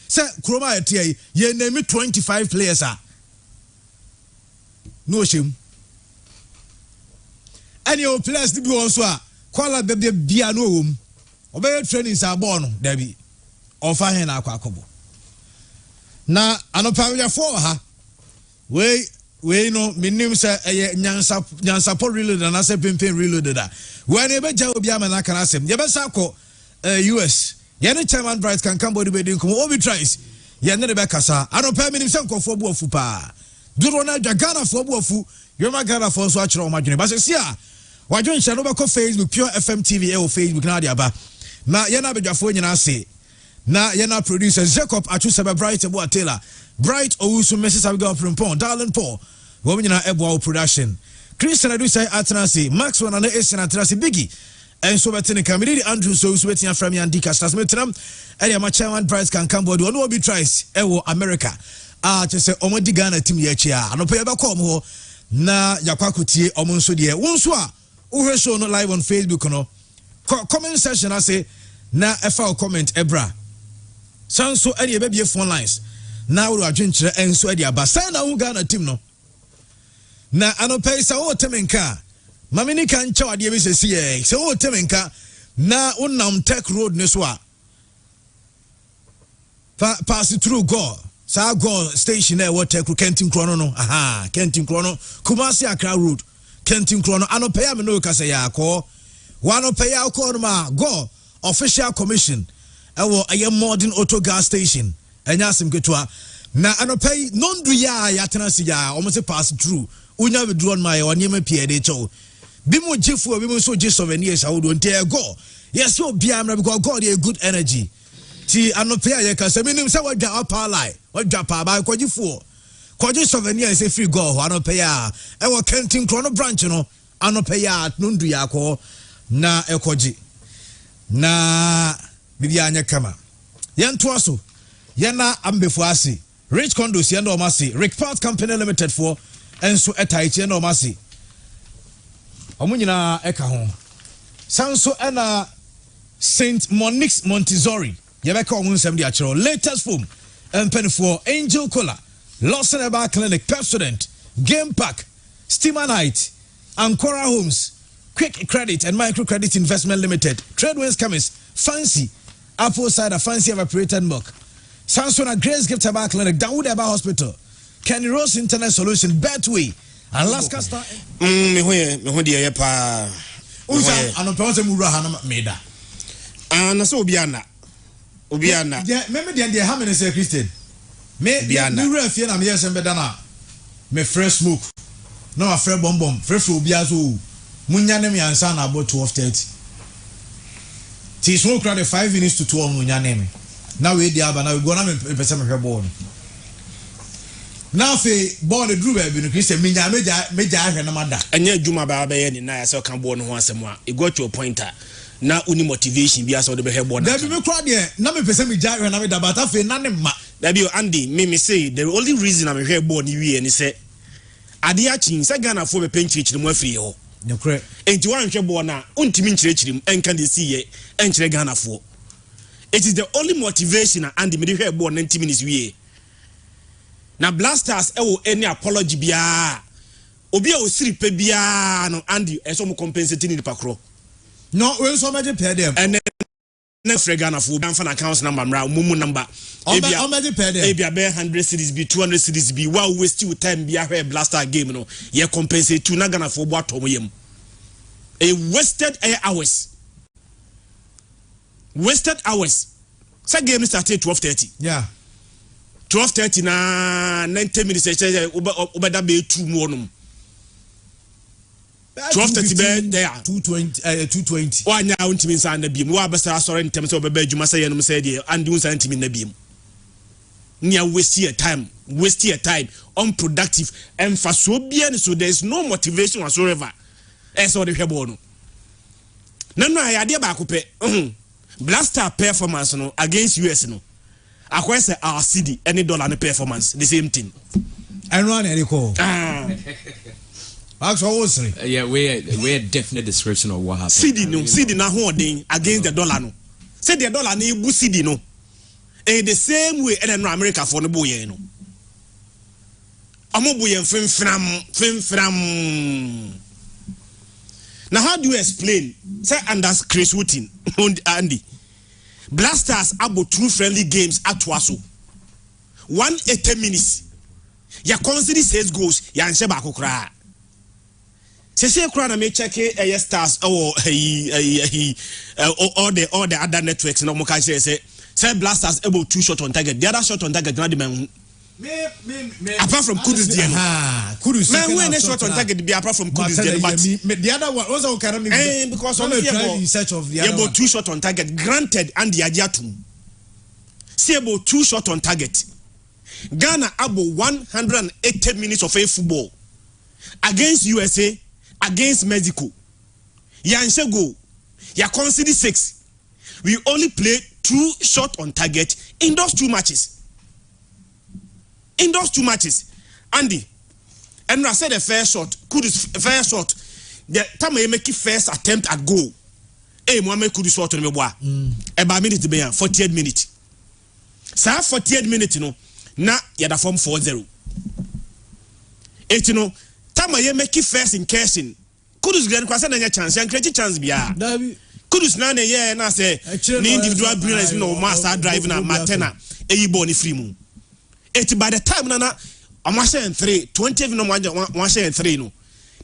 say Kroma etie ye name 25 players are no shame any o players to be also a kwala bebe bia no wom obey training sa ball no there be ofa hen na akwakobo na anopa we for ha we no minim say nyansa po reload na say pempen reload da when e be ja obi amana kan asem ye be sa ko US ye ne chairman Bright can come body be din ko obi tries ye ne be kasa anopa minim say nkofo bu afu pa duro na Ghana for bu afu you ma Ghana for so a kire o madwene ba se sia wadwon hye no be ko Facebook Pure FM TV e o Facebook na dia ba na ye na bedwafo nyina ase na ye na producer Jacob Achu Sebe Bright Ebo Taylor Bright Owusu Mrs. Abigail Primpon Darling Paul wo nyina Ebo production Christian Adu say Atnasi Maxwell na Asian Atnasi Biggie enso betene kamiri Andrew so so betia from Yandika Stars metram e ya chairman Bright can come body ono obi tries ewo America che say omodi Ghana team ye chi a anopa ye be kom ho na yakwakotie omo nso de wonso a wo show no live on Facebook no comment section I say na efa comment ebra sanso any e be phone lines na wo adwenkyere enso e de aba san na wo Ghana team no na anopa isa wo temenka mamini kan chaw ade be sesi e se wo temenka na unam tech road ne so a pass through God sa God station e what tech Kentin Krono no aha Kentin Krono Kumasi Accra road Kentin Krono anopa ya me no ka say ya ko wano pay ya ko no ma go official commission ewo aye modern auto gas station enya asim ketwa na anopa non do ya tena si ya o mo se pass through unya be drone my onyema pie de chow bi mo jefu bi mo so je souvenirs awodo nte go yes you bia am because God a good energy ti anopa ya ka se minim se wadwa upper line wadwa pa ba ko jefu ko je souvenirs e free go anopa ya ewo Kentin Krono branch no anopa ya non do ya ko na ekoji na bibia anya kama yento aso yana ambefo ase rich condos yendo omase Rick Part Company Limited for enso etaichi yendo omase omunyina eka ho sanso ena Saint Monique's Montessori yebeka omunsem dia chero latest form empen for Angel Cola Lawson Eba Clinic Pepsodent Game Park Steamer Night Ancora Homes Quick Credit and Microcredit Investment Limited Tradewinds Chemist Fancy Apple Cider Fancy Evaporated Milk Samsung Grace Gift Bar Clinic Dawood Eba Hospital Kenny Rose Internet Solution Betway Alaska Star me ho de pa unsa anopense mura ha meda na so obiana me de ha me say Christian me wura fie na me yesem beda na me fresh smoke no a fresh bomb fresh obia so munyane me ansa na about 12:30 ti smoke crowd 5 minutes to 12 munyane me now we dey aba na we go na me pese me hwe ball now fe ball the drew baby no Christian meja ahwe na mada anya adwuma ba ba ye ni na ya se kan ball no ho asem a e go to a pointer na uni motivation bi asa o de be hwe ball na be crowd there na me pese meja ahwe na me da but afi na ne ma da bi Andy me say the only reason I'm hwe ball ni wie ni say ade a chin se Ghana fo be penchiri mu afiri ho nyokre enti wan hwe ball na ontimi nkirekirim enka de siye enkire Ghana fo it is the only motivation and the hwe ball 90 minutes wie na Blasters ewo any apology bia obi a osiripe bia no Andy eso mo compensate ni pakro no we so meje pay them and na Ghana fo ban fan account number mra mumu number ebia be 100 cities be 200 cities be wa waste you time bia hwe Blaster game no ye compensate to na Ghana fo bo atom yem a wasted hours say game started 12:30 yeah 12:30 na 90 minutes obeda be 2 mu onum 12:30 be there 220 wanya untimi nsa na biem wa besa sorry ntem se obeba adwuma say yenum say de and unsa ntimi na biem nia waste your time unproductive and for so bia so there is no motivation whatsoever so the hwebo no nanu ayade ba ko pe Blaster performance no against US no akwese our cedi any dollar no performance the same thing and run any call actually yeah we definite description of what happened cedi na holding against the dollar no say the dollar na ebu cedi no the same way and no America for no boy no amo boy fim. Now how do you explain say under Chris Wooten and Andy Blasters about 2 friendly games at Waso 180 minutes ya consider 6 goals ya nse ba kokra se kura na me check stars or all the other networks no mo can say Blasters about 2 shot on target the other shot on target na the man apart from Kudus DM Kudus man when a shot on target be apart from Kudus DM but the other one also can because on the search of the other about 2 shot on target granted and the Ajatum see about 2 shot on target Ghana about 180 minutes of a football against USA against Mexico ya nse go ya consider 6 we only played 2 shot on target in those 2 matches. In those 2 matches, Andy, and I said the first shot, Kudus first shot, the time I make first attempt at goal. Mohamed Kudus shot on me boy. About minute be 48 minutes. So 48 minutes, you know, na yada form 4-0. You know, time I make first in casing. Kudus grand kwasa na chance, and create chance biya. Kudus na ye na say ni individual brilliance no master driving na matena. Ball ni free mu. By the time nana I'm 3 20 even no 3 no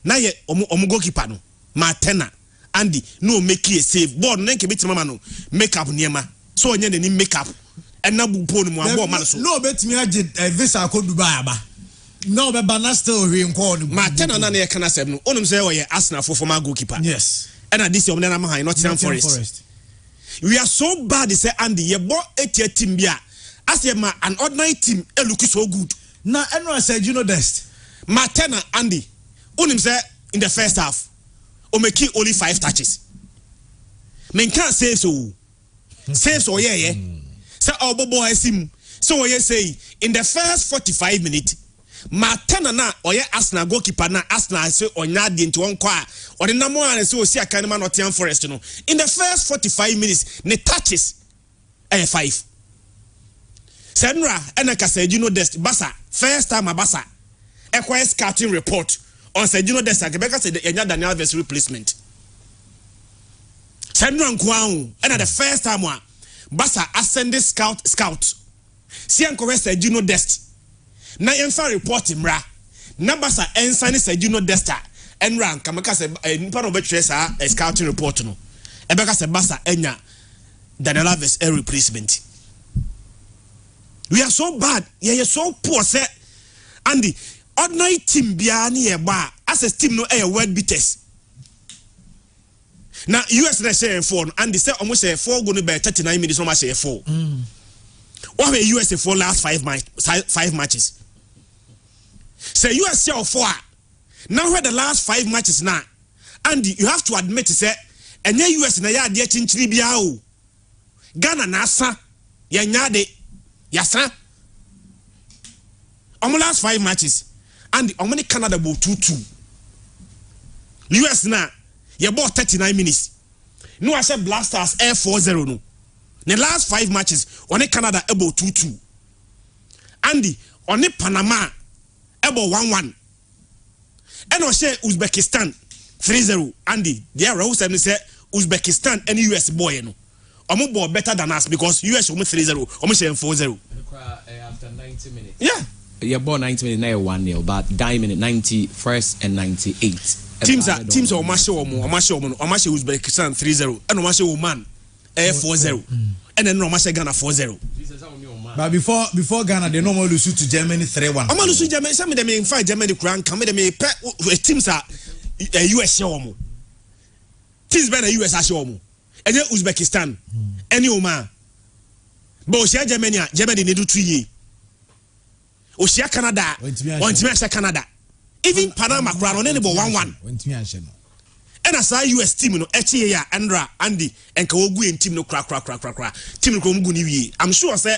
na ye omo goalkeeper no Matena Andy no make a save ball no nke beti mama no make up niema so onye ni make up and na bu pon mu abo man so no betimi age visa ko Dubai aba no be bana still we nko no Matena na ye kana seb no onum say oye Arsenal for former goalkeeper yes and at this na ma not Forest we are so bad say Andy ye bo etia team bia as ma an ordinary team look so good. Now everyone said Dest. Matena Andy. Unim say in the first half. Omeki only 5 touches. Men can't say so. Say so yeah. Say bobo esim. So yeah say in the first 45 minutes. Matena na oye Arsenal goalkeeper na Arsenal say onya di into one kwa. Or the number one say o see Akanema Nottingham Forest no. In the first 45 minutes ne touches 5. Senra enaka said Dest Basa first time Abasa acquire scouting report on said Dest Quebec said the Daniel Alves replacement. Senra Nkwao and the first time one Basa ascended scout see Uncle said Dest na enfa report mra na Basa ensign said Desta and rank Kamaka said part of a scouting report no Ebeka said Basa enya Daniel Alves a replacement. We are so bad. Yeah, you're so poor, sir. Andy, ordinary team biani e ba as a team no a word beaters. Now US na say 4 and they say almost say 4 going to be 39 minutes no say 4. What were US for last 5 matches? Say US say 4. Now where the last 5 matches now. Andy, you have to admit say and US na ya de chinchiri bia o. Ghana na asa ya nyade Yasa. On last 5 matches, and on Canada bought 2-2. US now, you bought 39 minutes. No, I said Blasters Air 4-0. No, the last 5 matches, on Canada about 2-2. Andy, on Panama about 1-1. And I say Uzbekistan 3-0. Andy, there are also say Uzbekistan and US boy no. Omo better than us because US almost 3-0, almost 4-0. After 90 minutes. Yeah. Yeah, ball 90 minutes now 1-0, but diamond 91st and 98. Teams are Omashe Uzbekistan 3-0 and Omashe Oman 4-0. And then Omashe Ghana 4-0. But before Ghana, they normally lose to Germany 3-1. Oman lose to Germany. Some of them in fight Germany crown. Come with them teams are US show. Teams better US show. And then Uzbekistan, any Oman. But Oshia Germany need to 3 years. Oshia Canada, one Canada. Even Panama crown on any 1-1. And as our US team, no, HA, Andra, Andy, and Kawogu and team no crack. Team Komguni. I'm sure say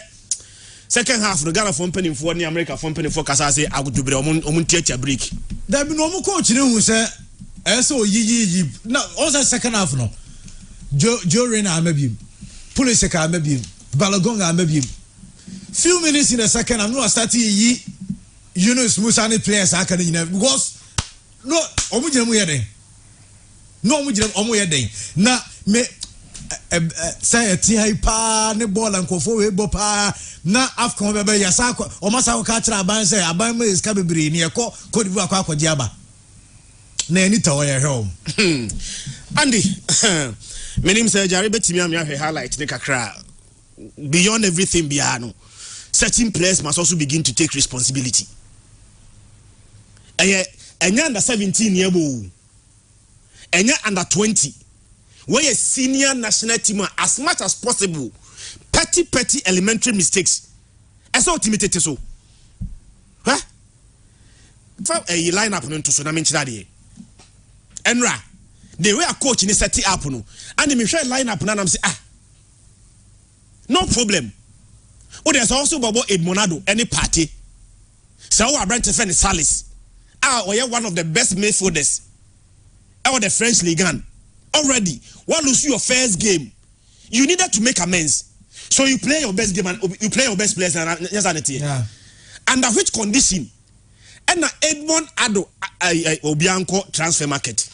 second half the Ghana from penny for the America from penny for Casase, I would do a theatre break. There be no more coach who say, so ye. No, also second half no. Joe Rena maybe, Puliseka maybe, Balagonga maybe, few minutes in the second I'm not starting Yunus Musani players I can because no omujemu yede no omujemu yede na me say ti hai pa ne ball and kofo we bo pa na afcon bebe yasa o masa ka kira aban say aban me iska bebiri ne ko Cote d'Ivoire akwaje aba na ani tawo ye hwe Andy my name say Jare betimi am ya highlight ne kakra beyond everything biano certain players must also begin to take responsibility enya under 17 year bo enya under 20 where a senior national team as much as possible petty elementary mistakes as ultimate so huh for a lineup no to so na menchira de enra the way a coach ni set up no and me share lineup na am say no problem. Oh, there's also Bobo Edmonado any party so we are brand defend Salis one of the best midfielders out the French Ligue 1 already. What lose your first game, you needed to make amends, so you play your best game and you play your best players and under which condition and Edmond Ado Obianco transfer market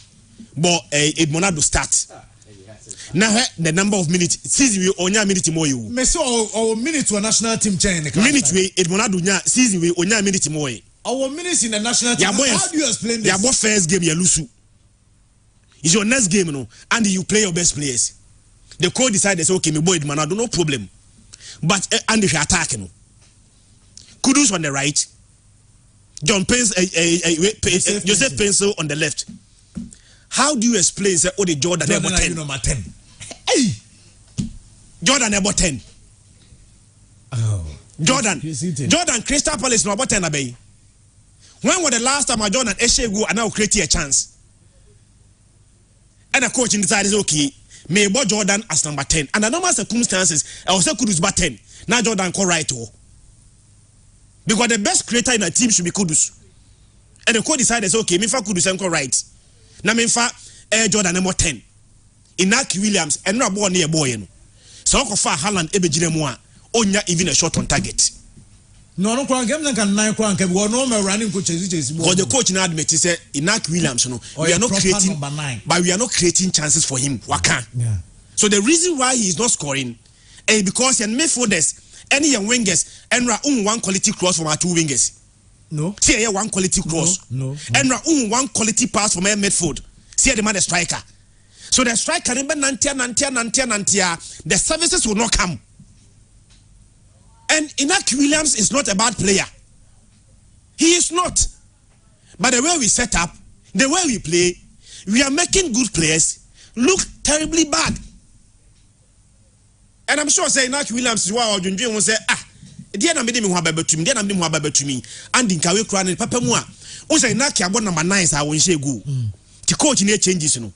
but Edmonado start now the number of minutes season we onya minute more you me say our minute to a national team chain minute we Edmonado nya season we onya minute more our minutes in the national team. How do you explain this? Your first game you lose. It's your next game, and you play your best players. The coach decided, okay, me boy, man, I do no problem. But and if you attack, Kudus on the right, John Pence, Joseph Pencil on the left. How do you explain say the Jordan number 10? Hey, Jordan number 10. Oh, Jordan Crystal Palace number 10 abey. When was the last time Jordan Eshegu and now create a chance? And a coach decided, okay, may bought Jordan as number 10. Under normal circumstances, I was say Kudus but 10. Now Jordan call right to. Because the best creator in a team should be Kudus. And the coach decided, okay, me for Kudus and call right. Now me for Jordan number 10. Inaki Williams and not born near boy. So I far Haaland Ebejiremwa. Onya even a shot on target. No game na kan nine kwan ke we no me running coaches. Because the coach now admit he said Inaki Williams we are not creating but we are not creating chances for him. Waka. Yeah. So the reason why he is not scoring because and midfielders any young wingers and one quality cross from our two wingers. No. See one quality cross. No. And one quality pass from a midfield. See the man the striker. So the striker the services will not come. And Inaki Williams is not a bad player. He is not. But the way we set up, the way we play, we are making good players look terribly bad. And I'm sure say Inaki Williams is why Junjun will say, dear na mede me ho ababa tumi, dear na mede me ho ababa tumi, and Nkawe kura ne papa mu a, o say Inaki abon number 9 sa won hye go. Ti coach ne changes no.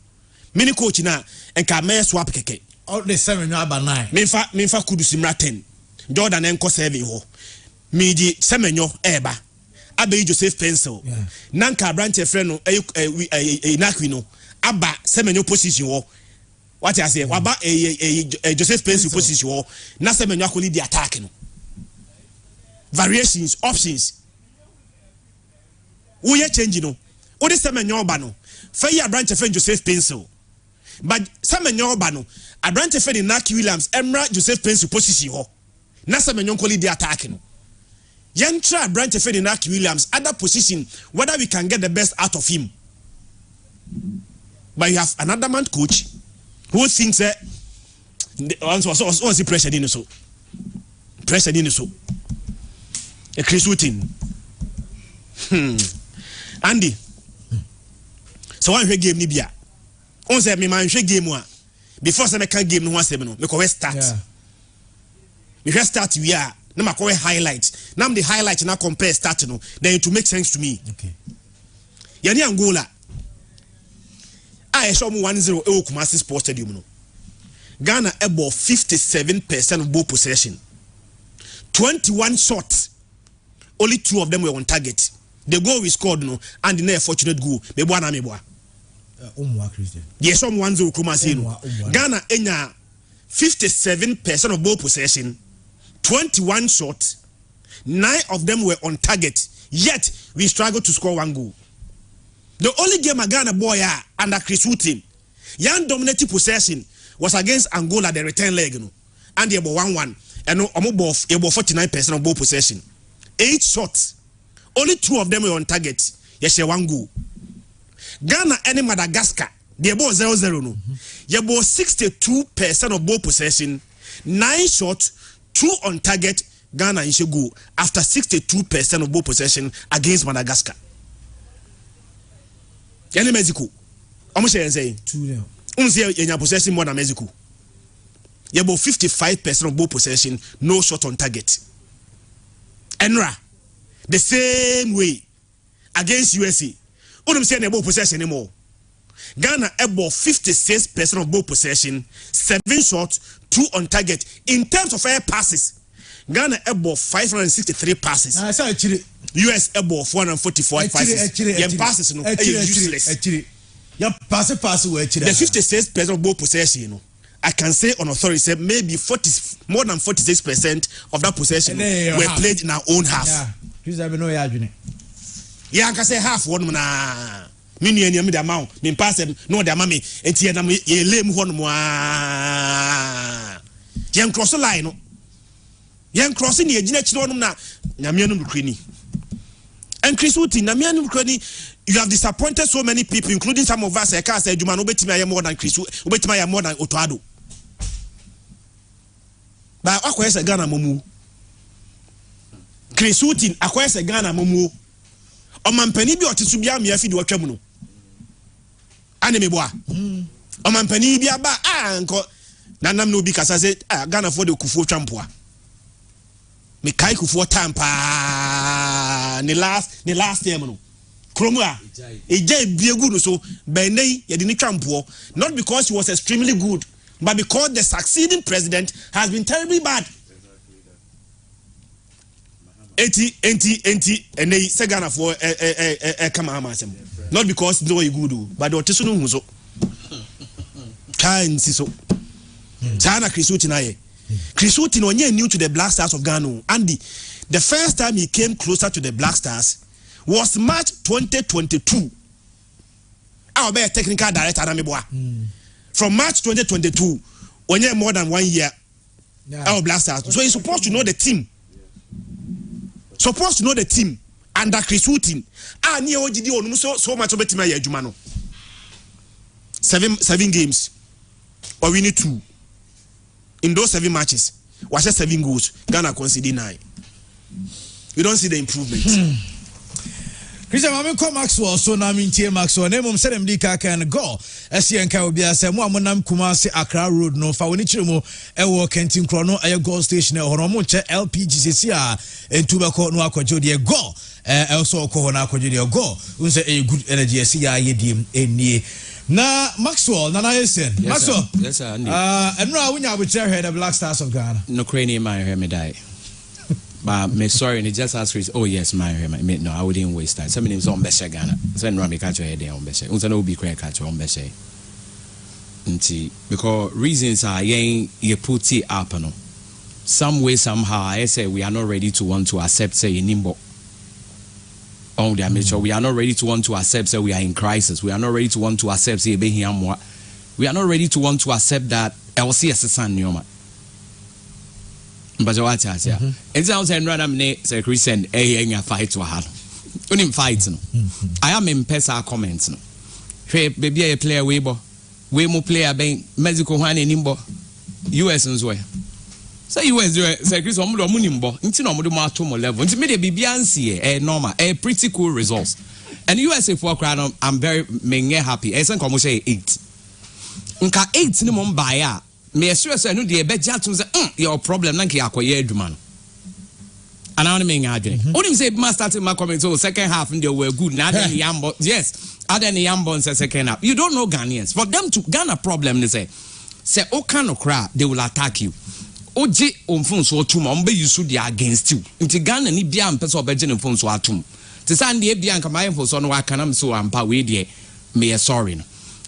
Mini coach na enka me swap keke. All the 7 number 9. Memfa Kudus mra 10. Jordan enko 7 ho. Midi Semenyo eba. Abe Joseph Pencil. Nanka branch friend no Inaki no. Aba Semenyo position ho. What I say? Waba Joseph Pencil position ho. Na Semenyo akoli di attack no. Variations, options. We are changing no. O de Semenyo ba no. Fair branch friend Joseph Pencil. But Semenyo ba no. A branch friend Inaki Williams Emra Joseph Pencil position ho. Na Semenyo koli di attack no. Yentra branch friend Inaki Williams other position whether we can get the best out of him. But you have another man coach who thinks that what's the pressure in so? Pressure in so. A Chris Wooten. Andy. So one game ni bia. On say me man game one. Before say me can game no one say no. Me ko start. We start we are na ma ko highlight. Now the highlight na compare start no. Then it will make sense to me. Okay. Yani Angola. I saw 1-0 Kumasi Sports Stadium no. Ghana above 57% of ball possession. 21 shots. Only 2 of them were on target. The goal we scored no and the fortunate goal. Meboa. Christian. Yes, 1-0 Kumasi no. Ghana enya 57% of ball possession. 21 shots, 9 of them were on target, yet we struggled to score 1 goal. The only game a Ghana boy under Chris Wood Yan dominated possession was against Angola, the return leg, and they were 1-1, and about 49% of ball possession. 8 shots, only 2 of them were on target. Yes, 1 goal. Ghana and Madagascar, they were 0-0. No, you bought 62% of ball possession, 9 shots, 2 on target. Ghana in go after 62% of ball possession against Madagascar. Any Mexico, almost saying 2-0. In possession more than Mexico. You have 55% of ball possession, no shot on target. Enra, the same way against USA. What I'm saying about possession anymore. Ghana about 56% of ball possession, 7 shots, 2 on target. In terms of air passes, Ghana about 563 passes. US about 444 passes. Yeah, passes no useless. The 56% of ball possession, you know, I can say on authority, say maybe more than 46% of that possession were played in our own half. Yeah, I can say half one na. Mini and Yamida Mount, mean pass them, no, their mammy, and Tianam, ye lame one more. Young cross the line. Young crossing the Ginette Nona, Namianum Crini. And Chris Wood, Namianum Crini, you have disappointed so many people, including some of us. I can't say, you man, Obetimaya more than Chris, Obetimaya more than Otoado. But acquires a Ghana Momu. Chris Wood acquires a Ghana Momu. Oman peni bi otisubia me afi de watwamu ane meboa oman peni bi aba anko nanam no bi kasa se Ghana for de kufuo twampoa me kai kufuo tampa ne last time no kromu a ejai biegu no so benei ye de ni twampoa, not because he was extremely good, but because the succeeding president has been terribly bad. 80 and they say Ghana for come not because no you good, but the Tisunu Muso kind so China Chrisutinaye. Chrisutin on new to the Black Stars of Ghana. Andy, the first time he came closer to the Black Stars was March 2022. Our better technical director from March 2022, when you more than 1 year, our Black Stars. So he's supposed to know the team. Supposed to know the team under Chris Wood. Near OGD on so much of it. My Jumano 7 games, or we need 2 in those 7 matches. Was 7 goals? Ghana conceded 9. You don't see the improvement. Christian, I'm call Maxwell, so now I'm in T. Maxwell. Name of Sedem Dika can go. SCN Caribbean, Samuamunam Kumasi, Accra Road, no Fawinichimo, Ewo Kentin Chrono, a goal station, Horomocha, LPGCCR, and Tobacco no Aquajodia go. Also, Kohona Aquajodia go. Unse a good energy, CI Yedim, a na Maxwell, Nana Esen. Maxwell, yes, sir. And now we are with the Black Stars of Ghana. No crane, my hair may die. But me sorry, and it just asked Chris, oh yes, my no, I wouldn't waste time. Some names on Besha Ghana. Send Rami catch your head on Besha. Unsa no be crack catch on Besha. Because reasons are ye put it up no. Some way, somehow, I say we are not ready to want to accept say Nimbo. Oh, they are sure we are not ready to want to accept say we are in crisis. We are not ready to want to accept say we are not ready to want to accept that LCS son Nyoma. But what I say, it's out and random say Christian a fight to her. Unim fight no. I am in pesa comments no. Hey, baby a player we more player ben Mexico one nimbo US and way. So US say Chris omo nimbo. Nti no mo ma to mo level. Nti me dey bibiansie normal pretty cool results. And USA for crowd I'm very happy. Esen komo say 8. Nka 8 ni mo mbae a me sure say no dey be jatum say your problem na nke akoye aduma no. And I want to make adwene. Only say must start my comment so second half and they were good. Now then Yambo yes, other than Yambo say second half. You don't know Ghanaians. For them to Ghana problem they say o kind of crowd they will attack you. Oje on so tuma ombe you they against you. Nti Ghana ni bia mpese obeje ne phone so atum. Te say dey bia nka my phone so no aka na so ampa we dey me sorry no.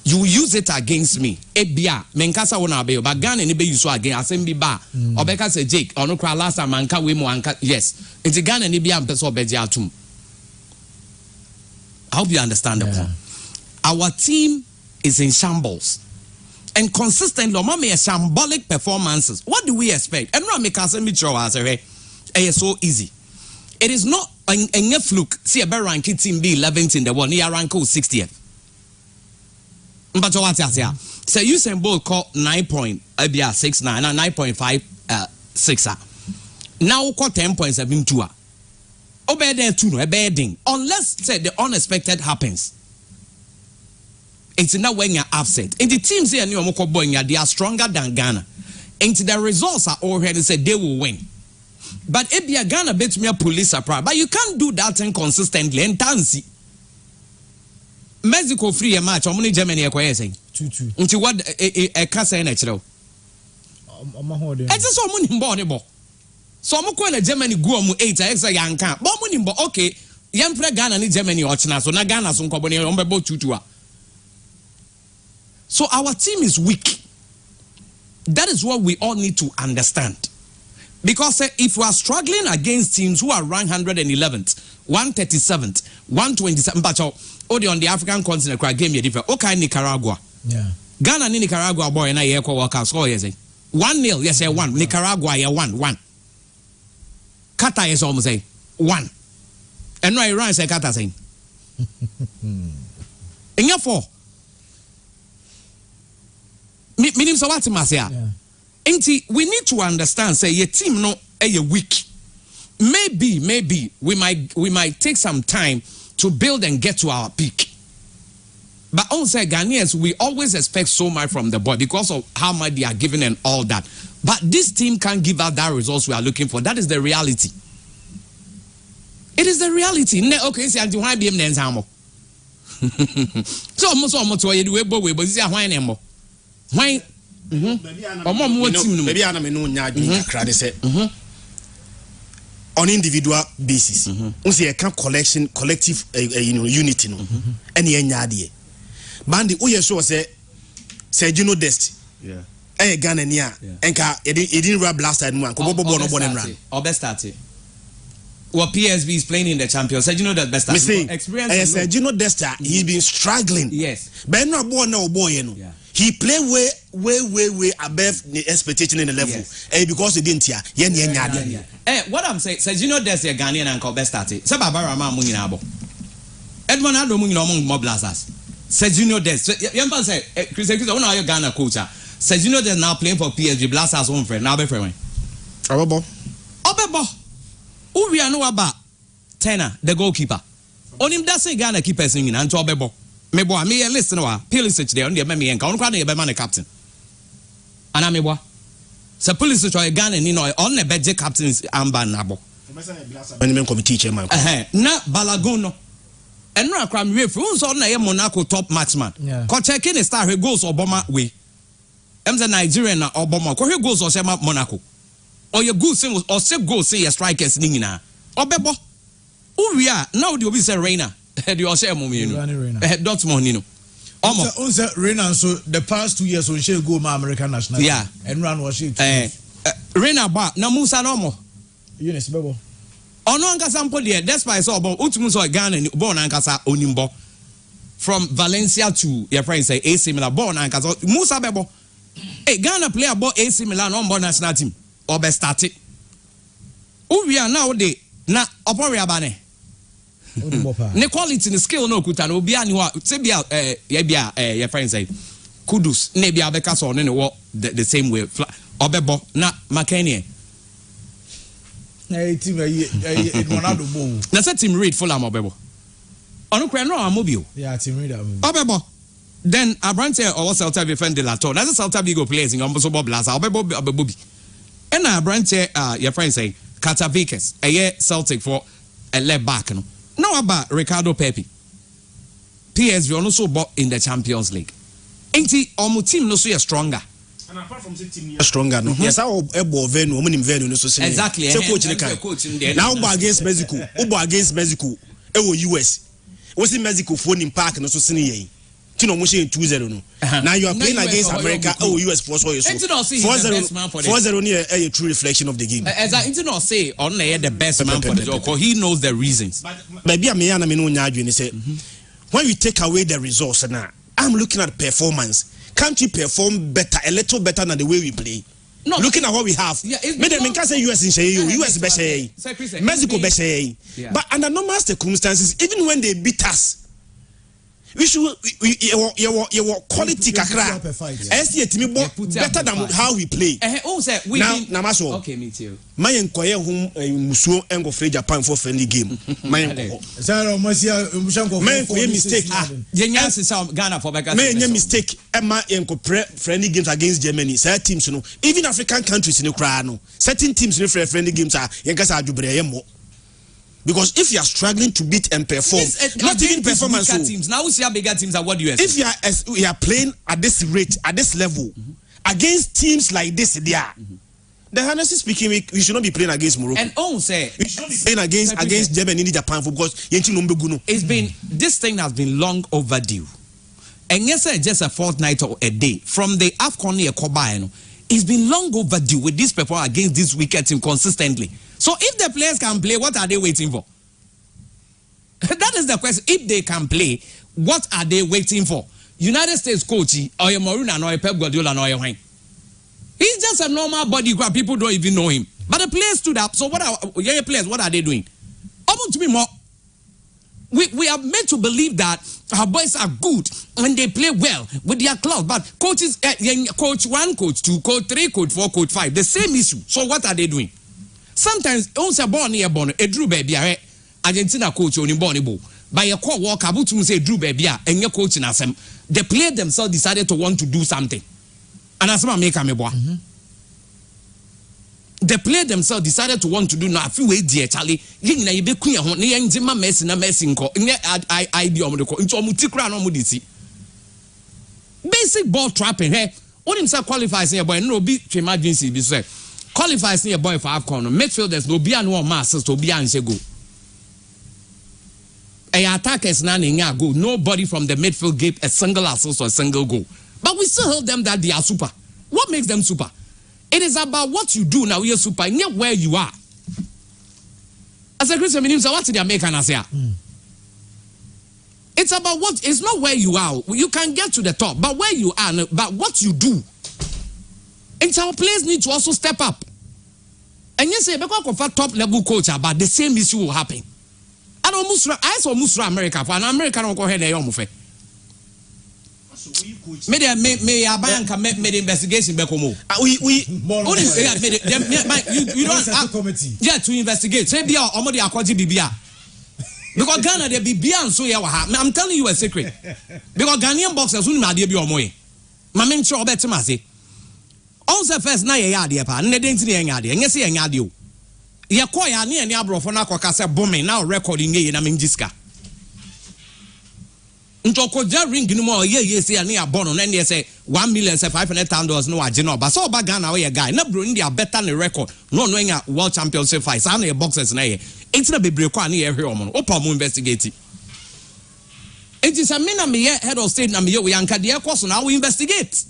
you use it against me. Ebia, menkasa wona be but Ghana ni be use so again asem bi ba. Obeka say Jake, ono kra last time anka we mo anka yes. It's Ghana ni bia mpeso obeje atum. I hope you understand the point. Our team is in shambles. And consistently, mama shambolic performances. What do we expect? And now make us it's so easy. It is not a fluke. See a better ranking team be 11th in the world, near rank 60th. But what I say? So Usain Bolt call 9.69 and 9.56. Now call 10.72. Obey there too, no, bedding. Unless say the unexpected happens. It's not when you're upset. And the teams here, they are stronger than Ghana. And the results are already said they will win. But if you Ghana beats me a police surprise, but you can't do that inconsistently. And Tansi, Mexico free a match. How many Germany are saying? 2-2. Into what a casa in a child. It's just so many more. So I'm going to Germany go mu 8 extra young camp. But okay, young play Ghana ni Germany or China, so na Ghana son company on about 2-2. So our team is weak. That is what we all need to understand. Because if we are struggling against teams who are ranked 111th, 137th, 127th, but on the African continent, game you different. Okay, Nicaragua. Yeah. Ghana ni Nicaragua boy and I hear work out score yes. 1-0, yes, 1. Nicaragua 1-1. Qatar is almost say 1. And no Iran say Qatar saying. And you 4. Meaning so what Marcia? We need to understand. Say your team no a weak. Maybe we might take some time to build and get to our peak. But also Ghanaians, we always expect so much from the boy because of how much they are given and all that. But this team can't give us that results we are looking for. That is the reality. It is the reality. Okay, see, until why be Nenzamo. So almost what you do, but see why anymore. Why? Maybe I know on individual basis. We see a collective unity no. Any nyadie. Bandi uye so say Juno Dest. Yeah. Ghana nia enka e didn't rub last time one. Ko bobo no born run. Or best start. What PSV is playing in the Champions. So you know that best start. Experience. Yes, Juno Dest. He's been struggling. Yes. But no born no boy you know. Yeah. He played way above the expectation in the level. Yeah. Because he didn't hear. What I'm saying, says you know there's a Ghanaian and called best start. Say Barbara Ma Munabo. Edmond Ado Munino among mob blasters. Says you know this. Young man say Chris are your Ghana coach. Says you know they're now playing for PSG blasters home friend. Now be friend. Obebo. Who we know about Tenor, the goalkeeper. On him that's Ghana keepers in and to Obebo. Me boy, me listen to Pulisic there on the me and count the man captain. And I me boy. So Pulisic or Ghana ni no on the budget captain's armband nabo. When men come teach man. Na Balagono. And no crime we from so na Monaco top matchman. Ko checking the star goals Obama way. The Nigerian na Obama ko goals or sema Monaco. Or your goals or say goals say your strikers ni na. Obebo. Who we are now the obi say Reina. The Oshe Momino. Dortmund, you know. Almost Reina, so the past 2 years when she go American national. Yeah. And run was she. Reina ba na Musa no mo. Yes, bebo. Ono anka sample there. Despite so about Utumu so Ghana born ankasa onimbo. From Valencia to your friend say AC Milan born ankasa Musa bebo. Hey, Ghana player about AC Milan on born national team. Or be started. Who we are now de na opori abane. Ne quality ne skill no kuta no bia ni ho se bia ya bia your friend say kudus ne bia be kaso ne wo the same way obebo na makani na team Ronaldo bo na set team read full am obebo onu kra no amobio yeah team read am obebo then Abrante or Celta defend the lato na Celta go players in ombo so blaza obebo bi and Abrante your friend say Katavikes Celtic for a left back no. Now about Ricardo Pepe. PSV also bought in the Champions League. Ain't he almost team no so stronger? And apart from the team stronger, no. Yes, our ebo venue, venue no so exactly. So coach in there. Now against Mexico, against Mexico, US. Was in Mexico phone in park no so sini. Tino Mushi 2-0 no. Now you are playing against America. Oh, US force so 4-0 near a true reflection of the game. As I didn't say on the best man for the job, he knows the reasons. Maybe I'm say when you take away the results now, I'm looking at performance. Can't we perform better, a little better than the way we play? No, looking at what we have. Yeah, maybe can say US in US Mexico but under normal circumstances, even when they beat us, we should your quality kakra. Better than how we play. Now, okay, me too. My enquire whom Musuo and go free Japan for friendly game. My mistake. Ghana for mistake. Emma friendly games against Germany. Certain teams, you know, even African countries in Ukraine, certain teams in friendly games are Yankasa. Because if you are struggling to beat and perform, not even performance teams. Now we see bigger teams are what you expect. If we are playing at this rate, at this level, against teams like this, then honestly speaking, we should not be playing against Morocco. And say we should not be playing against Germany in Japan because it's been this thing has been long overdue. And yes, just a fortnight or a day from the AFCON near Kobayano. It's been long overdue with this performance against this wicked team consistently. So if the players can play, what are they waiting for? That is the question. If they can play, what are they waiting for? United States coach, or Mourinho, or Pep Guardiola, or Wayne. He's just a normal body grab. People don't even know him. But the players stood up. So what are young players? What are they doing? About to be more. We are meant to believe that our boys are good and they play well with their club. But coaches, coach 1, coach 2, coach 3, coach 4, coach 5, the same issue. So what are they doing? Sometimes, once a born here, born a Drew baby, Argentina coach on born able. By a call walk, about to say Drew baby, and your coach in Assam. The player themselves decided to want to do something. And as I make a boy. The player themselves decided to want to do now. If you wait, dear Charlie, you be queen, Zima mess in a messing call. I be on the call into a mutikran on Mudisi. Basic ball trapping, hey, what himself qualifies here, boy, no be emergency, be said. Qualifies here, boy, for AFCON. Midfielders no be no masses to be and say go. A attackers none in a go. Nobody from the midfield gave a single assist or a single goal. But we still heard them that they are super. What makes them super? It is about what you do now. You're super, not where you are. As a Christian minister, what did they make an say? It's about what. It's not where you are. You can get to the top, but where you are, but what you do. And our players need to also step up. And you say, because of a top level coach, about the same issue will happen. I saw Musra America for an American go ahead and May a bank made investigation back home. You don't committee. Yeah, to investigate. Say Bia or Modi Akwaji Bibia. Because Ghana they be beyond so I'm telling you a secret. Because Ghanaian boxers wouldn't be or moy. Mamma sure bet to say. Also first na ye yard pa, ne denti ne yard. Nye se yard yo. Ye koya ne ne abrofo na akokase bombing now recording ye na menjiska. Ntoko ja ring no more ye say na abono na ne say $1 million say $500,000 no age no ba so ba Ghana we guy na bro ndi better ne record no nya world championship fight sa na boxers na ye entina bebre kwa na ye hwe omo no opa mo investigate it is a me na me head of state na me ye we anka de ekoso na we investigate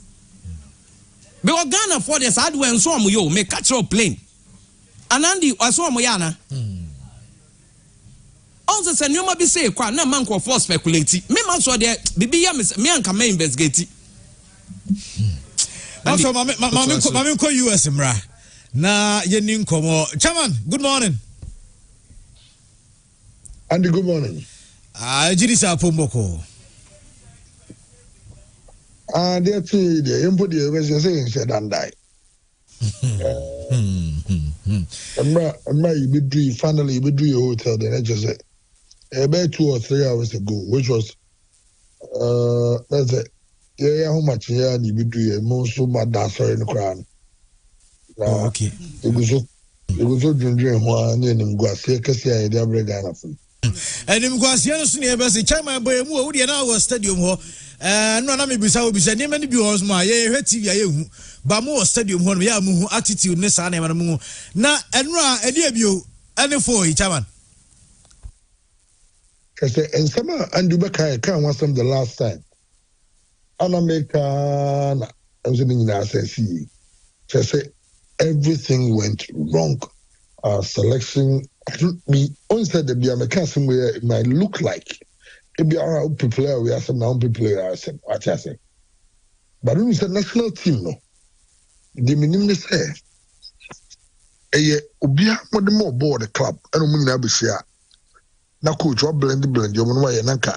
because Ghana for this hard when so mo yo me catch your plane anandi aso mo ya na also say nyoma bi say kwa na man ko for speculate me man so there bibi ya me anka me investigate also mama ko US mra na ye ni nkomo chairman good morning Andy good morning jirisa pomboko they say the input the saying said and die you be do finally you be do your hotel then I just said about 2 or 3 hours ago, which was that's it. Yeah, how much here you be doing most so much dancer in the crown. Okay. It was so dream one and him go see kasi idea break Ghana for. And him go see no senior best chairman boy mu wo dey na was stadium ho no na me bisa wo bisa nem ni bi ho so ye hwe TV aye hu ba mu stadium ho no ya mu hu attitude ne sa na ma mu na enura ade abio ane for chairman. Because and some and Dubai can was some the last time. Anameka I'm saying I see. Say everything went wrong. Selection. I don't mean only said the Biameka where it might look like it be our people we are some now people are some what I say. But when you say national team no, the minimum say Ubia more board the club and umina be share. Na coach what blend you know nanka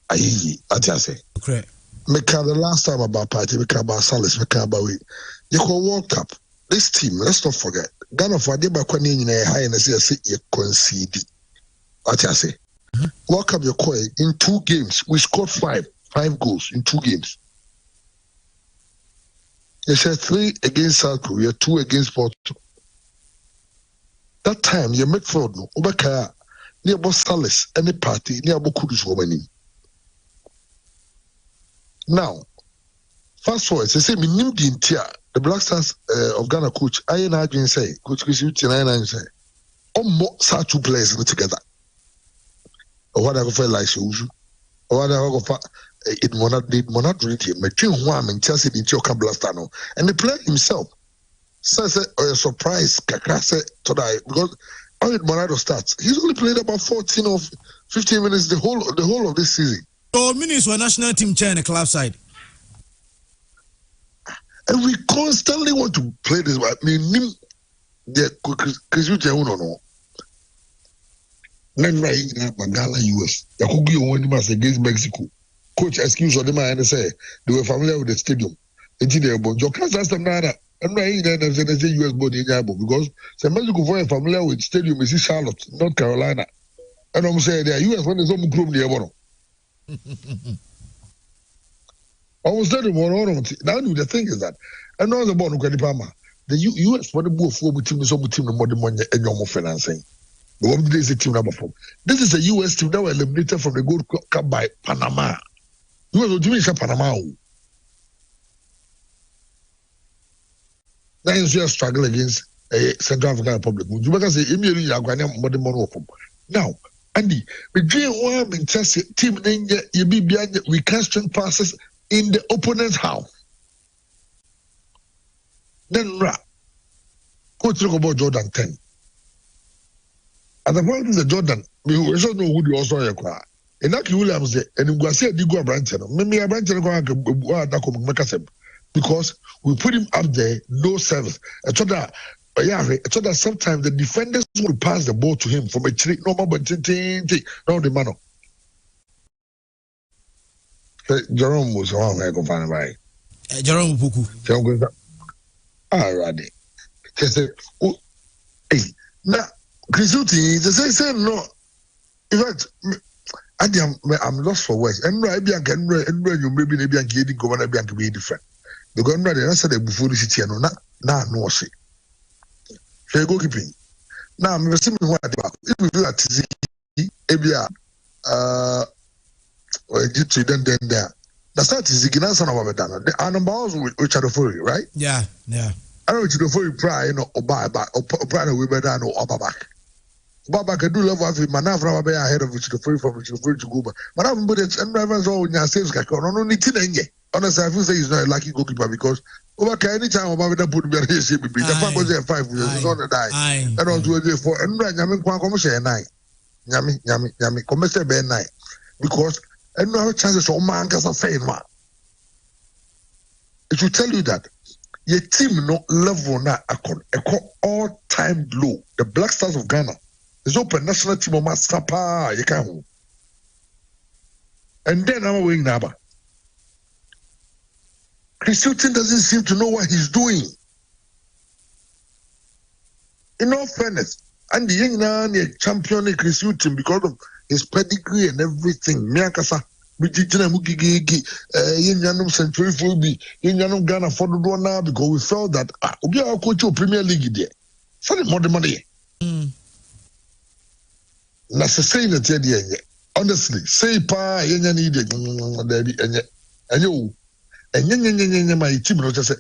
ayi what I say. Okay. Make the last time about party, make about Salis, make about we. You call World Cup. This team, let's not forget. Ghana for the back when you high and say you concede. What I say? World Cup you call in 2 games. We scored 5 goals in 2 games. You said 3 against South Korea, 2 against Porto. That time you make fraud no. Ubaka near boss Salis, any party near Bokudus woman. Now, fast forward, they say me nim di ntia the Black Stars of Ghana coach I na adwin say coach Kisi na say more such 2 players together. Or what I go for like Uju. Or what I go for it monad really me twin ho am ntia say di ntia ka Blaster no. And the player himself says a surprise kakra say today because how it Monado starts. He's only played about 14 or 15 minutes the whole of this season. So minutes for national team chair in the club side. And we constantly want to play this. I mean, because you tell no. Then right now, Bangala US. You could go one match against Mexico. Coach excuse or them and say they were familiar with the stadium. It's there, but you can't ask them nada. I'm not in there. They say US body in because some Mexico for familiar with stadium is Charlotte, North Carolina. And I'm saying they are US when there's some group near one. I was telling you now the thing is that and now the ball the US for the both 4 team is over team the more money and your financing. The one is a team number 4. This is a US team that were eliminated from the Gold Cup by Panama. US will do Panama. That is your struggle against Central African Republic. You can say immediately you are going to more money of them. Now, Andy, between one and team you be behind we can't string passes in the opponent's house. Then coach talk about Jordan 10. At the point of the Jordan, we also know who the also are. And that Williams and you go say Digo Branton. Maybe a Branton because we put him up there, no service. I thought that sometimes the defenders will pass the ball to him from a tree, no more but no the man. Jerome was wrong. I go find by Jerome Puku. Alrighty. They say, oh, hey, now, Krisuti, they say no. In fact, I'm lost for words. And I be and you maybe getting governor be different. The governor, the answer the before the city, no, no, see. So you go keeping. Now, I'm assuming what if we do that, Abia, then there. The start is the son of Abedana. The animals which are the fury, right? Yeah. I don't know to the fury pry, or buy back, or pry away better, or back. Baba can do love of him, and I've ahead of which the fury from which the fury to go. But I haven't put it and drivers all in your sales. No, need to honestly, I feel say he's not a lucky goalkeeper because over anytime about that put me a shape, the fact was there 5 years, it's on the die. And on to a for and Yamin commercial 9. Yami, commercial bear 9. Because and no chances of man as a fame man. It will tell you that your team no level na a all-time low. The Black Stars of Ghana is open national team of Masapa. You can't. And then I'm waiting now. Chris Hilton doesn't seem to know what he's doing. In all fairness, and the young man champion Chris Hilton because of his pedigree and everything. Miakasa, Mijina Mugigi, Yanum Century Fulby, Yanum Ghana for the door now because we felt that we are coach of Premier League there. Send more money. That's the same that honestly, say pa Yan need and you. And my team will just say,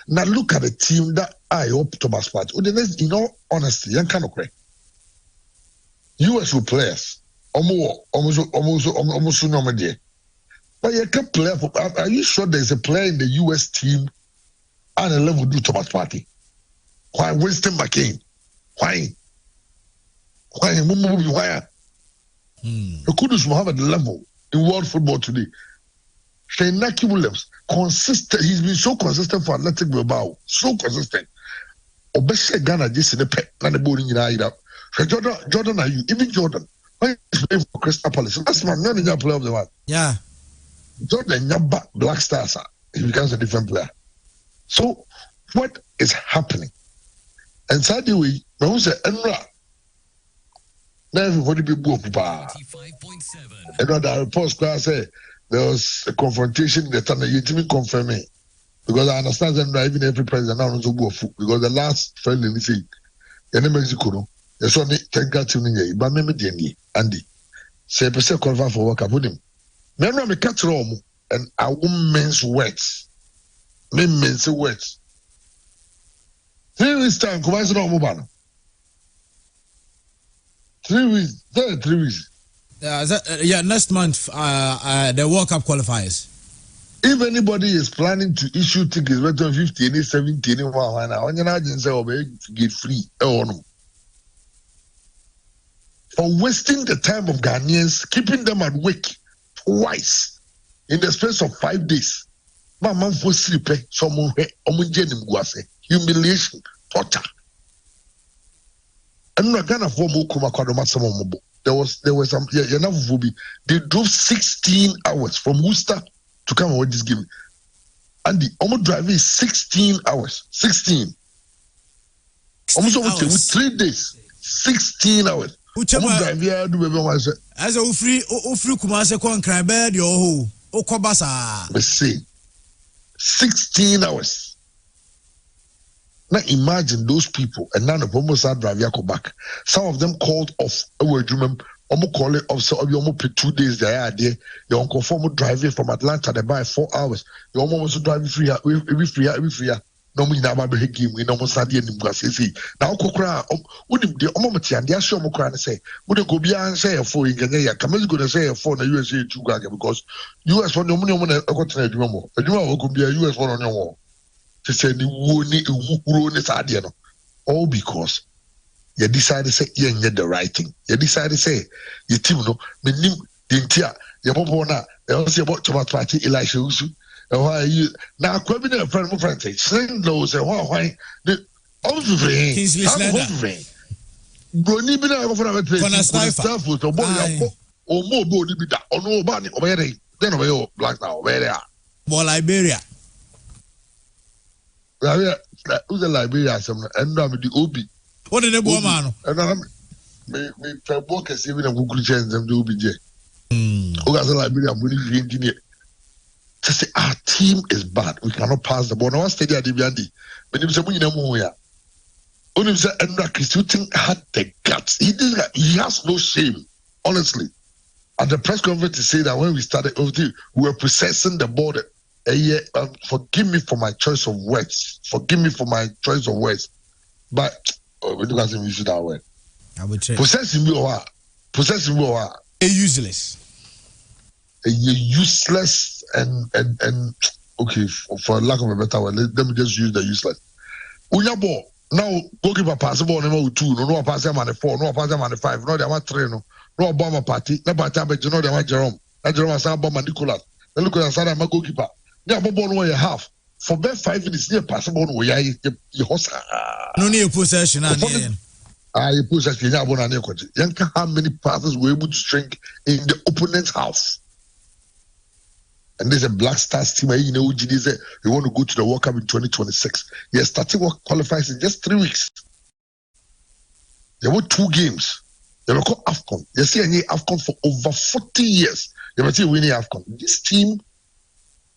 now look at the team that I hope Thomas Partey. In all honesty, young kind of crack. US will players. Almost no idea. But you can play for. Are you sure there's a player in the US team and a level do Thomas Party? Why Winston McCain? Why? Why? The Kudus will have at the level in world football today. Naki Williams, consistent. He's been so consistent for Athletic Bilbao. So consistent. Obese Ghana just in the pet, not the bowling in Ida. Jordan, are you? Even Jordan. Why is playing for Crystal Palace? That's my man in your player of the one. Yeah. Jordan, Yaba Black Stars, he becomes a different player. So, what is happening? And sadly, when we say, Enra, now everybody be booked. And what the reports say, there was a confrontation in the time you didn't confirm me. Because I understand that even every president now knows about food. Because the last friendly, they say, in Mexico, there's only 10 cats in the but maybe Andy. Say, a percent qualify for work upon him. Remember, me catch room and I won't men's words. Me men's words. 3 weeks time, come on, no mobile. 3 weeks, 3 weeks. Yeah, next month, the World Cup qualifiers. If anybody is planning to issue tickets, whether 50, any 70, any 100, on your agent say, get free. Oh, no. For wasting the time of Ghanaians, keeping them at work twice in the space of 5 days. My man for sleep, someone humiliation, torture. I'm not gonna form there was some they drove 16 hours from Worcester to come and watch this game. And the almost driving 16 hours. 16. Almost with 3 days. 16 hours. Drive here, do everyone. As a free Kumase Kwan Crabed, your Okobasa. Let's see. 16 hours. Now imagine those people, and none of them was drive back. Some of them called off. I remember. Call it off. So you almost pay 2 days there. You uncle form driving from Atlanta. They buy 4 hours. You almost driving free. Every free. No me na ba game. We no more study any see. Now kokra. Wouldn't the almost and they are sure mokra say. Wouldn't go be and say a 4 in Kenya. Come going to say a 4 in the USA 2 because US one no money on a continent. A Juma could be a US one on your wall. To say the woo all because you decided to say you get the right thing. You decided to say you team no me nim dintia you popo na they also about to party Elisha Usu. Why you now quite a friend of friends say sing those and why the all free Kingsley Slender Brony been over a place stuff with a boy or more body be that or no body over there then over black now where they are more Liberia. Who's the Liberia? Some and I'm the Obi. What did the boy man? And I'm me try work as even a Google chance them do OBJ. Who has a Liberia? I'm really engineer. To say our team is bad, we cannot pass the ball. Now, steady at the Biandi. But if someone in a movie, only say Endra Christian had the guts. He has no shame, honestly. At the press conference, to say that when we started, we were processing the ball. Forgive me for my choice of words. But we don't have to use that word. I would say possessing me or a useless. A useless and okay, for lack of a better word, let me just use the useless. Unya ball now goalkeeper pass the ball number 2, no pass them on the 4, no pass them on the 5, no they want 3, no bomber party, no party, but you know they want Jerome. That Jerome has bomb and Nicholas. Then look at the goalkeeper. Yeah, ball no you have. For about 5 minutes, near possible no you no need possession and you possession how many passes were able to string in the opponent's house. And there's a Black Stars team, you know, they want to go to the World Cup in 2026. Yes, starting work qualifies in just 3 weeks. There were 2 games. They were called AFCON. You see, AFCON for over 40 years. You were winning AFCON. This team,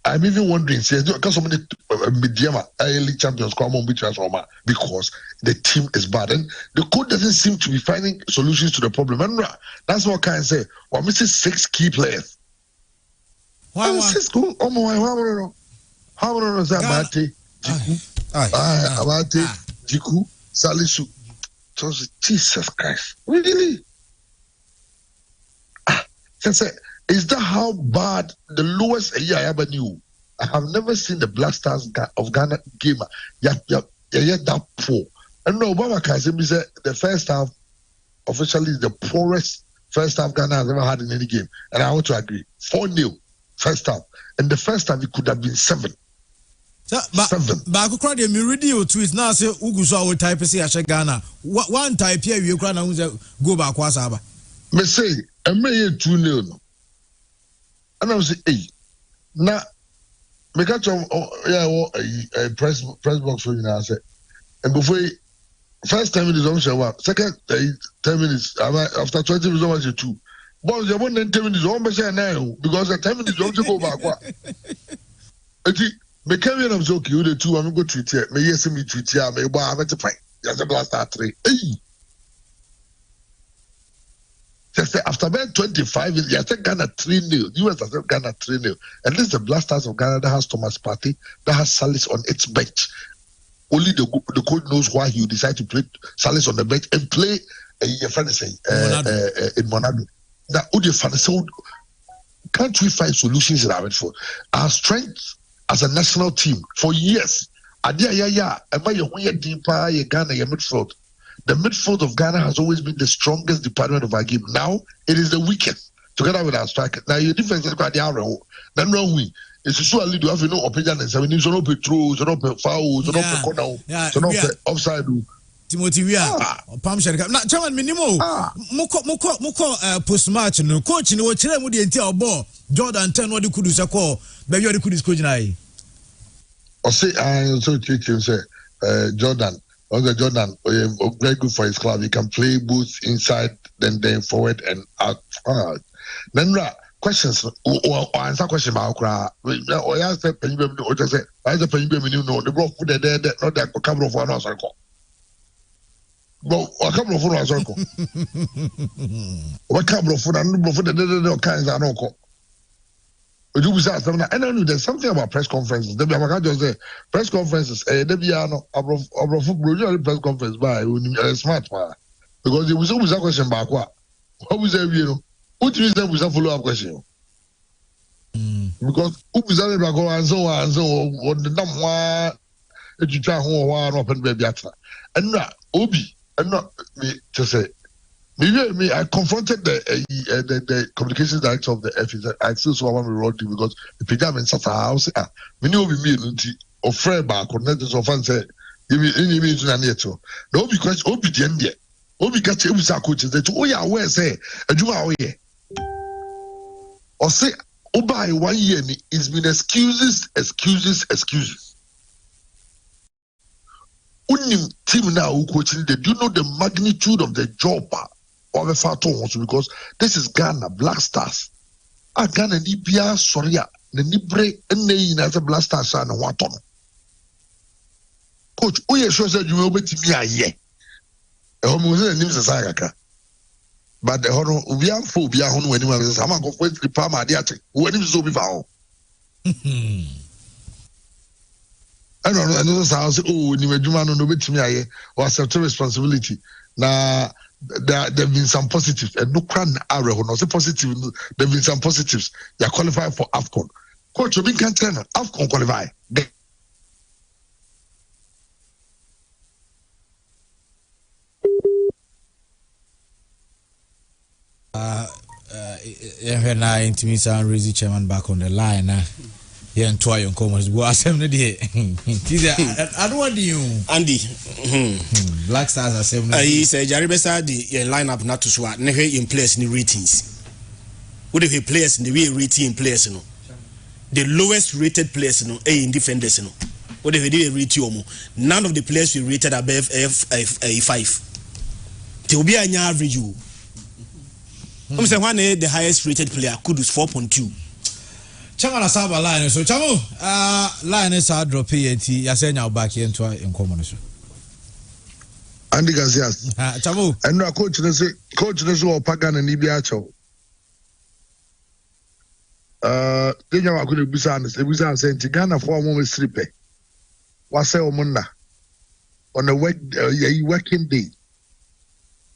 I'm even wondering, because so many Mediama early champions come on because the team is bad. And the coach doesn't seem to be finding solutions to the problem. And that's what I can say. We're missing 6 key players. Why? Jiku, Salisu. Jesus Christ. Really? Is that how bad the lowest I ever knew? I have never seen the Black Stars of Ghana game yet that poor. And no, Obama can say the first half officially is the poorest first half Ghana has ever had in any game. And I want to agree. 4-0 first half. And the first half it could have been 7. Seven. But I could me read you tweet now say Uguso will type say Asha Ghana. One type here you can go back wasaba. Me say I may 2-0 no. And I was say, hey, now me catch press box for you now say. And before first 10 minutes, I'm second 10 minutes, after 20 minutes, I'm 2. But the one 10 minutes, I'm now because the 10 minutes, I'm go back. Me carry on so okay, the 2, I'm go tweet here. Me yes me tweet here, me buy have to fight. Yes, the Black Star 3. Hey. Just after about 25, yes, Ghana 3-0. US has Ghana 3-0. And this is the Black Stars of Ghana that has Thomas Partey, that has Salis on its bench. Only the coach knows why he decided to play Salis on the bench and play in Monado. Now, can't we find solutions in our midfield? Our strength as a national team for years. The midfield of Ghana has always been the strongest department of our game. Now it is the weakest, together with our striker. Now your defense is quite the then wrong we. It's so early to have no opinion and 7 so no patrols, so no fouls, so no corner, so no offside. Timothy we are Pam Sherika. Na chairman minimo moko post match no coach ni wo kire mu de ntia obo Jordan 10 what could do say call baby what could coach na yi. I say I so teach him say Jordan very good for his club. He can play both inside then forward and out. Then questions or answer question about or answer penny or just say I the penny no the bro put there not that camera for an circle. But a couple of one circle. What camera for the kinds of no. And I know there's something about press conferences. The just say press conferences. Debiano abroad press conference by smart man because there was always a question back. What was there? What is there was a follow up question? Because who was that back and so on the dumb one you try one open baby and not Obi and not me to say. Me, I confronted the communications director of the FA. I still saw one with Roddy because the pajama in such a house. Me know me or friend back or not just offense. You mean to Naneto. No, because Obi the end yet. Obi catch it with our coaches. They oh yeah, where say a Juma away. Or say, oh, by 1 year, it's been excuses. Unim team now who coaching, they do know the magnitude of the job. Because this is Ghana, Black Stars. Ghana Nibia Soria, the Nibre, and Nain as a Black Stars and Waton. Coach, we are sure that you will be to me a year. A home names as Sayaka. But the horror we are full beyond when you have a go for the Palma Diatic, when it's so before. I don't know, another house, oh, you were Juman on the way to me, or accept responsibility. Now, there have been some positives, and no crown arrow, no say positive. There have been some positives. They are qualified for AFCON. Coach, you can't tell AFCON qualify. Yeah, now intimate and Rizzy chairman back on the line. Yeah, and try on commerce. Go assembly day. I don't want you, Andy. Black Stars assembly. He said, Jerry Bessa, the lineup not to swat, never in place in the ratings. What if he players in the way rating players? No, the lowest rated players, in defenders. What if he did rate you? None of the players we rated above a5. There will be an average. I'm saying one the highest rated player could is 4.2. Chama saba line so chamo line is a drop here yasenya back here into in common so Andy Gazias chamo and no coach no say or pagan and ibia cho denya wa ko busa say Ghana for one stripper wa say omunna on a working day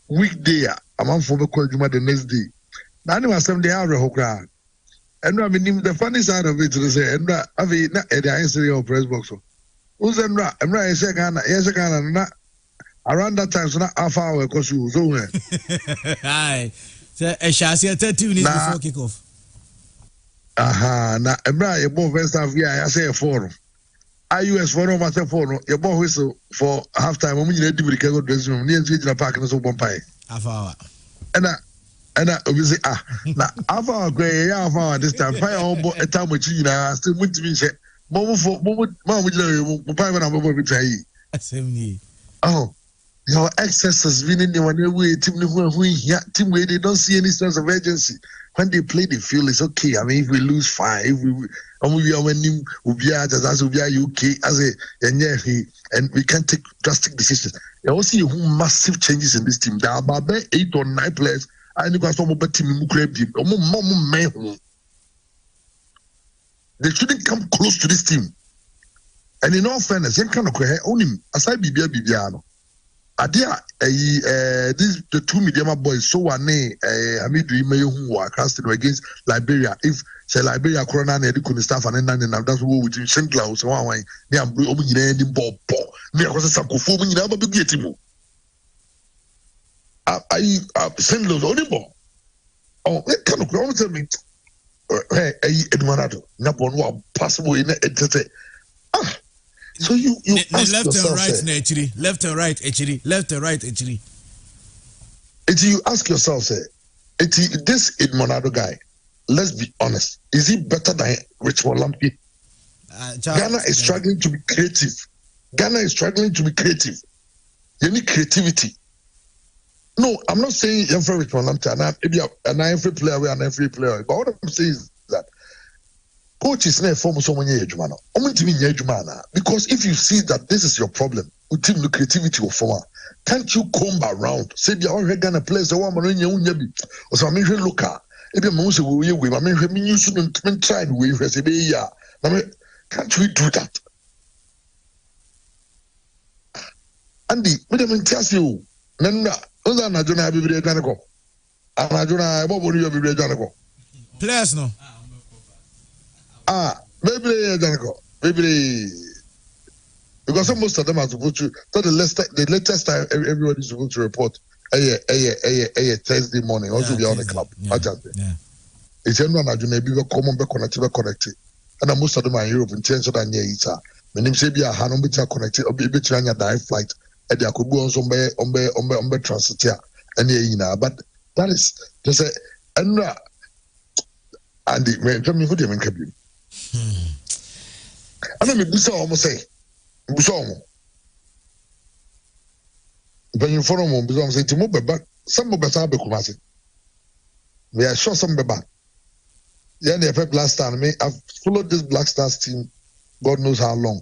weekday a man for be call juma the next day na ni wasem dey are hokra And I mean, the funny side of it is say, and I mean, not at the answer your press box. Who's I'm right, yes, I can, not around that time, so not half hour because you was over. Aye. So, a chassis 30 minutes before kickoff. Aha, now, I'm right, your boy first half, yeah, I say a forum. IUS forum, I say forum, your boy whistle for halftime. I'm going to do the go dressing room, near the park and so one pie. Half hour. And I obviously, now, half hour, gray, half hour this time, fire all a time with you now, still went to me, say, Mama, with you, private number will betray you. Oh. Your excesses winning the one way team team where they don't see any sense of urgency. When they play, they feel it's okay. I mean, if we lose 5, if we winning, we'll be as UK as and we can take drastic decisions. You also see massive changes in this team. There are about 8 or 9 players. I think some of the team they shouldn't come close to this team. And in all fairness, you can't only aside Bibiano. Adia this the 2 medium boys so one Hamidu Imeyu who are casting against Liberia. If say Liberia Corona and the staff and then that's what we do Sinclair so one near blue ending ball near was a Sakufo in our big team. I send those only ball. Oh, that kind of ground tell me Edmanado Napon possible in it. So you ask left yourself, and right actually, left and right actually. You ask yourself, say, this Edmonado guy, let's be honest, is he better than Richmond Lampy? Ghana is struggling to be creative. You need creativity. No, I'm not saying you're for Richmond Lampy, and I'm free player, we are not free player. But what I'm saying is that coach is not form someone because if you see that this is your problem, team the creativity of former, can't you comb around? Say the already Ghana players the one or so I mean look at if you must we I mean you shouldn't try to wave as can't we do that? Andy, what do you tell you? Nana, I don't have a Janico. And I don't know what would you be Janico? Players no. Maybe because most of them are supposed to. So the latest time everybody is supposed to report Thursday morning. Also be on the club. It's anyone that you may be common, be connected. And most of them are in Europe in terms of that near each other. My name say be a Hanon be connected or be between a direct flight. And they could go on some on transit here and but that is just a and the tell me who they make you. I don't mean Busa almost say Busa. When you follow me, Busa say to move back. Some of us are Bekumasi. We are sure some back. Yeah, they have Black Star. I've followed this Black Stars team, God knows how long.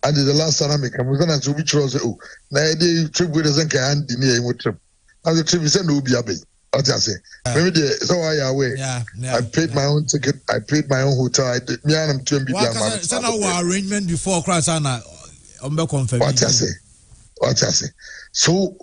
And the last time I come, we're going to which was now the trip with us and can deny what trip. And the trip is no be a bit. What I say? Maybe so I away. Yeah. I paid my own ticket. I paid my own hotel. I did. Me and I'm too ambitious. So now arrangement before Krasana. What I say? So,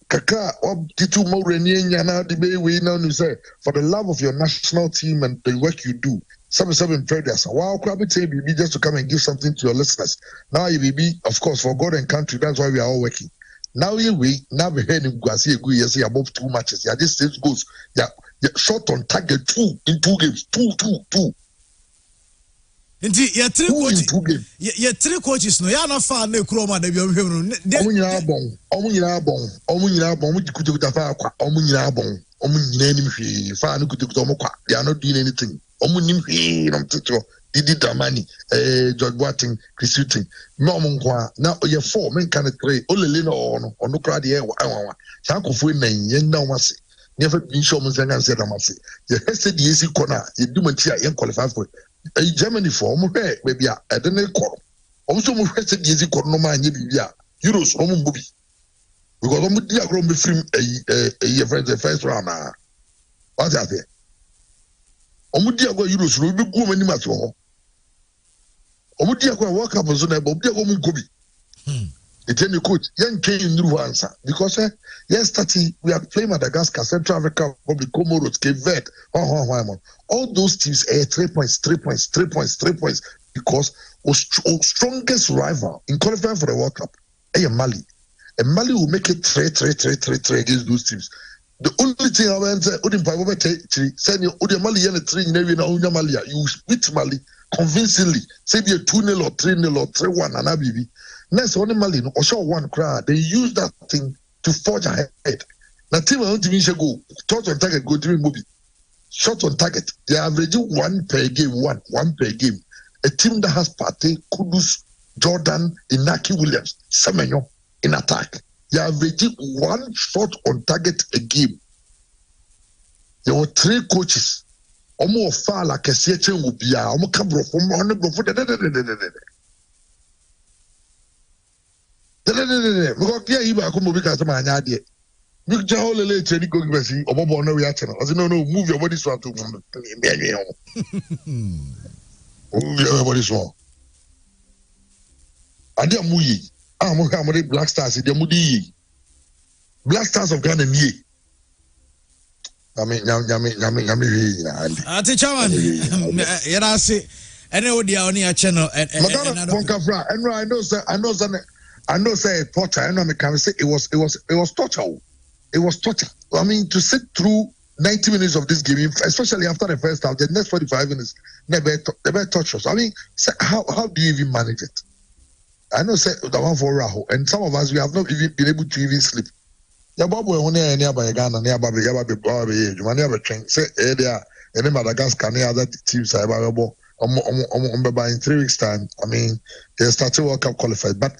Kaka, Titu Morenian, the way we know you say, for the love of your national team and the work you do, 77 traders. Wow, Krabby Tabi just to come and give something to your listeners. Now you be, of course, for God and country, that's why we are all working. Now we heard him go see a good year above 2 matches. Yeah, this stage goes. Yeah, shot on target 2 in 2 games. 2. Indeed, yeah, 3 coaches. Yeah, 3 coaches. No, you're not far. No, Chroma. They be Omunyina bon. We could do the fire. Omunyina bon. Omunyina nimfi. Fire no could do omokwa. They are not doing anything. Omunimfi. I'm teaching. Didi Damani, George Boateng, Chris Hughton. No monkwa. Now you 4 men can 3. Olele no no crowd here. Sanko fu na yen na wase. Never been show me and said amase. You said the easy corner. You do mantia yen qualify for Germany for baby. I don't know. Also, we said the easy corner man. You be Euros. Movie because I'm with grown be film a first round. What's that there? Omudia go Euros no be go mani match ho. Omudia go World Cup so na omudia go mun kobi. It's any coach. Young Kane in new answer because yesterday we are playing Madagascar, Central Africa, Republic, Comoros, Cape Verde, all those teams 3 points because our strongest rival in qualifying for the World Cup, Mali. And Mali will make it 3 against those teams. The only thing I want to say, send Mali and 3 in Mali, you beat Mali convincingly. Say be a 2-0 or 3-0 or 3-1 and Abibi. Next one Mali, or show one crowd. They use that thing to forge ahead. Now team I want to go, shot on target, go during movie. Shot on target. They are averaging 1 per game, one per game. A team that has Partey, Kudus, Jordan, Inaki Williams, Semenyo in attack. They are averaging 1 shot on target a game. There were 3 coaches. Omo fa la kese chen wo bia, omo ka brofo mo ne brofo de. Because here you are come because ma anya de. You just hold the training go give us omo bo no we a channel. I say no, move your body so to move your body so. Ade amuyi. Mo ka mo Black Stars de mudi. Black Stars of Ghana ni. Ati chairman, yera say ene odi a oni a channel Madonna Bonkafra, and I know say torture. I know me can say it was torture. It was torture. I mean, to sit through 90 minutes of this game, especially after the first half, the next 45 minutes, never torture. I mean, how do you even manage it? I know say the one for Raho, and some of us we have not even been able to even sleep. Yababu woni nearby Ghana, nearby Yababi, you never train. Say there, any Madagascar, any other teams I in 3 weeks' time. I mean, they started World Cup qualified. But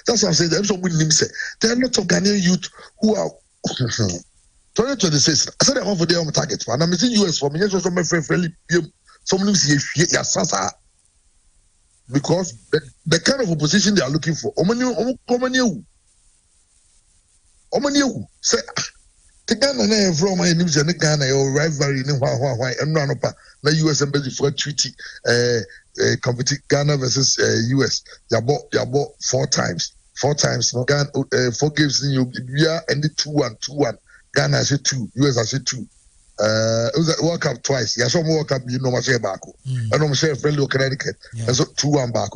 that's what I'm saying. There's some say there are lots of Ghanaian youth who are 2026. I said they're for their own targets, man. I'm in US for me. Yes, also my friendly. Some of them say because the kind of opposition they are looking for. Say the Ghana from my news and the Ghana or rivalry in why and run up the US embassy for a treaty competing Ghana versus US. You bought 4 times. 4 times. Ghana 4 games in you and the 2-1. Ghana has 2, US has 2. It was a World Cup twice. Yeah, some World Cup you know much back. I know share friendly Connecticut. And so 2-1 back.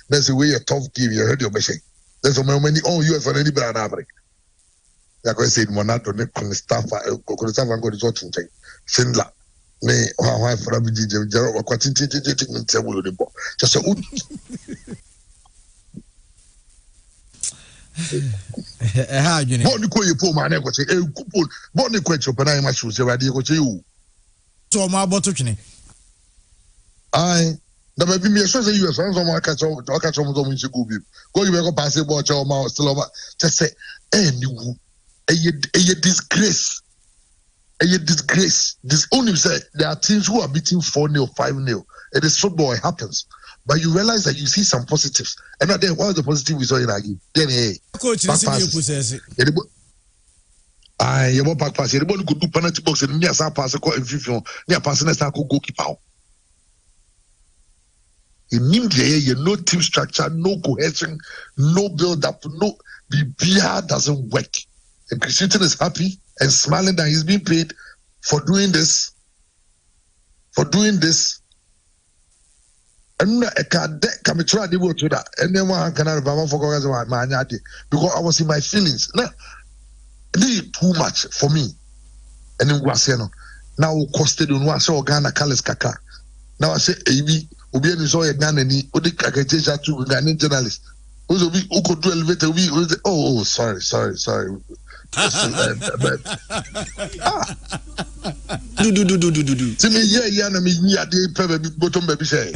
That's the way a tough game you heard your machine. There's so many US for any brand average. Ya ko say Monato ne Constafa and go resort in Schindler ne how for bi jero wa kwatin tin table de bo just so how you know bon ko ye po ma na ko say kupol bon ko chopa na ma show say wa de ko say you so ma boto twene ai da ba bi me so say you so ma ka cho mo so mo nsi go bi go you go pass ball cho ma still over just say anywho a disgrace. This only say there are teams who are beating 4-0, 5-0. It is football, it happens. But you realize that you see some positives. And then what is the positive we saw in our game? Then coach, this is you you back pass. You could do penalty box and near some pass in FIFA. Near passing a goalkeeper. In India, you no team structure, no cohesion, no build up, no BBR doesn't work. And Christian is happy and smiling that he's being paid for doing this. And I can't try to do that. And then one can have my because I was in my feelings. Now, this is too much for me. And then now costed on one so Ghana Kalis Kaka. Now I say, Abi, Obi and so a Ghana ni Odi Kakaja to Ghanaian journalist. Who could do elevator? Oh, sorry. Do. See me, yeah, na me de pebe bottom baby say.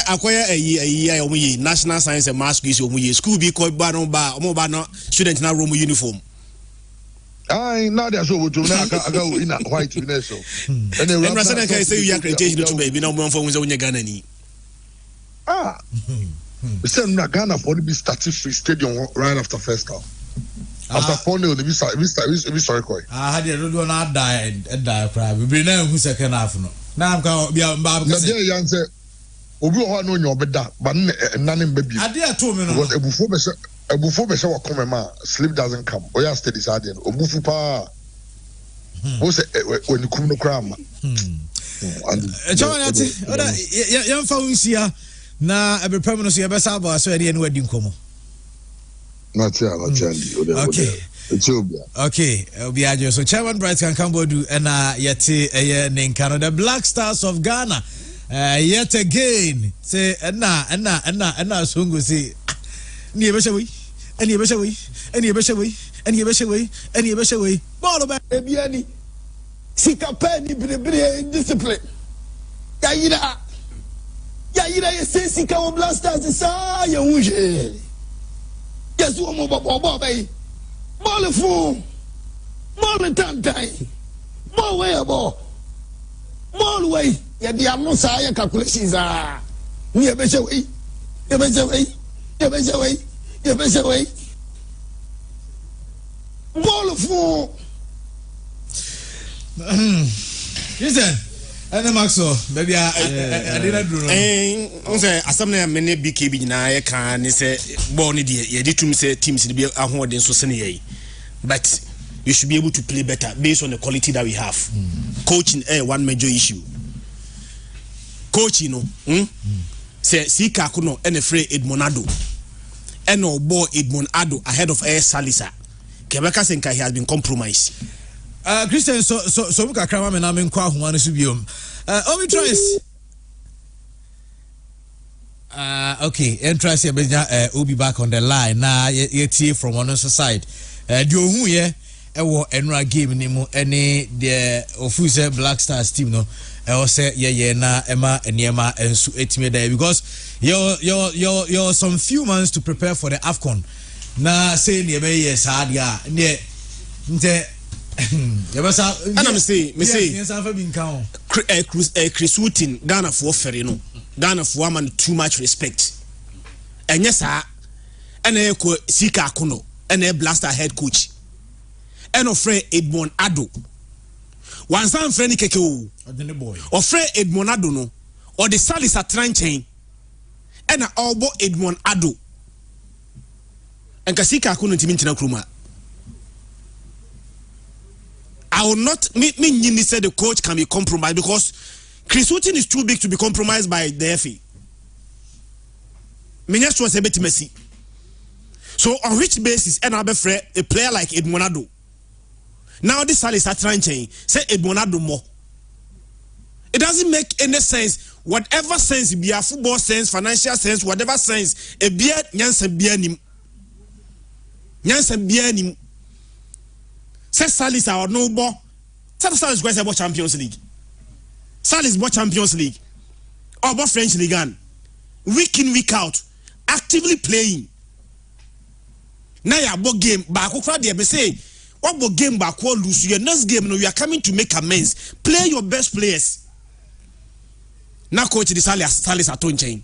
Akwaya omuyi National Science and Maths quiz omuyi school be called ba no student na room uniform. Aye, now there's so to na aga in a white so. And then can say you accreditation to baby no more for when Ghana ni. We said Ghana for the be started free stadium right after first half. After 4-0, we sorry. I had a road not die cry. We bring them who second half. No, now I'm going to be a Young said, obi ho no nyo obeda but nane baby ade ato me no because ebufu be se wakome ma sleep doesn't come oya steady side obufu pa o se when kum no kra ma chawati oda yamfa unsia na ebeprem no so yebesa aba so ade ne wadi nkomo not ya okay okay obiajo so chairman Bright can come bodu and yete Ninkano the Black Stars of Ghana yet again say na sungu say ni ebeshawi ani ebeshawi ball ba ebiani sika penny bre discipline ya yira ye sika o Black Stars sa ya unje yesu mo bobo bay ball fu ball tantai ball way ball way ya dia no sa ya calculations ni ebeshawi ball fu listen and Maxo baby I didn't do no say asam na me ne BKB nyina ye kan ni say ball ni de ye ditum say teams ni be ahoden so se ne ye but you should be able to play better based on the quality that we have. Coaching one major issue. Coaching say Sika Kuno and a free Edmonado and no ball Edmonado ahead of Salisa. Quebec Senka he has been compromised. Christian so we can cram me na me nkwa ho anu subiom. Obi tries okay, entrance here Obi back on the line. Na ye from one side. The ohun ye ewo enra game ni mu ene the ofuse Black Stars team no e say ye na ema eniema ensu etime there because you're some few months to prepare for the AFCON na say ne be yes hard ya ne nte yebasa and I'm say yes afa bi nka ho Chris Wooten Ghana for fere no Ghana for man too much respect enye sa ene ko Sika Kuno ene Blaster head coach eno frɛ Edmond Ado wansan frɛ ni keke o odene boy o frɛ Edmond Ado no o de Salisa Tranchen ena obo Edmond Ado enka Sika Kuno ntimi ntina kruma I will not me say the coach can be compromised because Chris Wooten is too big to be compromised by the FA. Minyas was a bit messy. So on which basis and a player like Edmonado? Now this Salisa Tranchen say Edmonado more. It doesn't make any sense. Whatever sense be a football sense, financial sense, whatever sense, a beer Nyansen Bianim. Say Salisa or no ball. Salis is about Champions League. Salis bought Champions League. Or about French League. Week in, week out. Actively playing. Now you have game back. Say, what about game back? What lose your next game? No, you are coming to make amends. Play your best players. Now coach the Salis at on chain.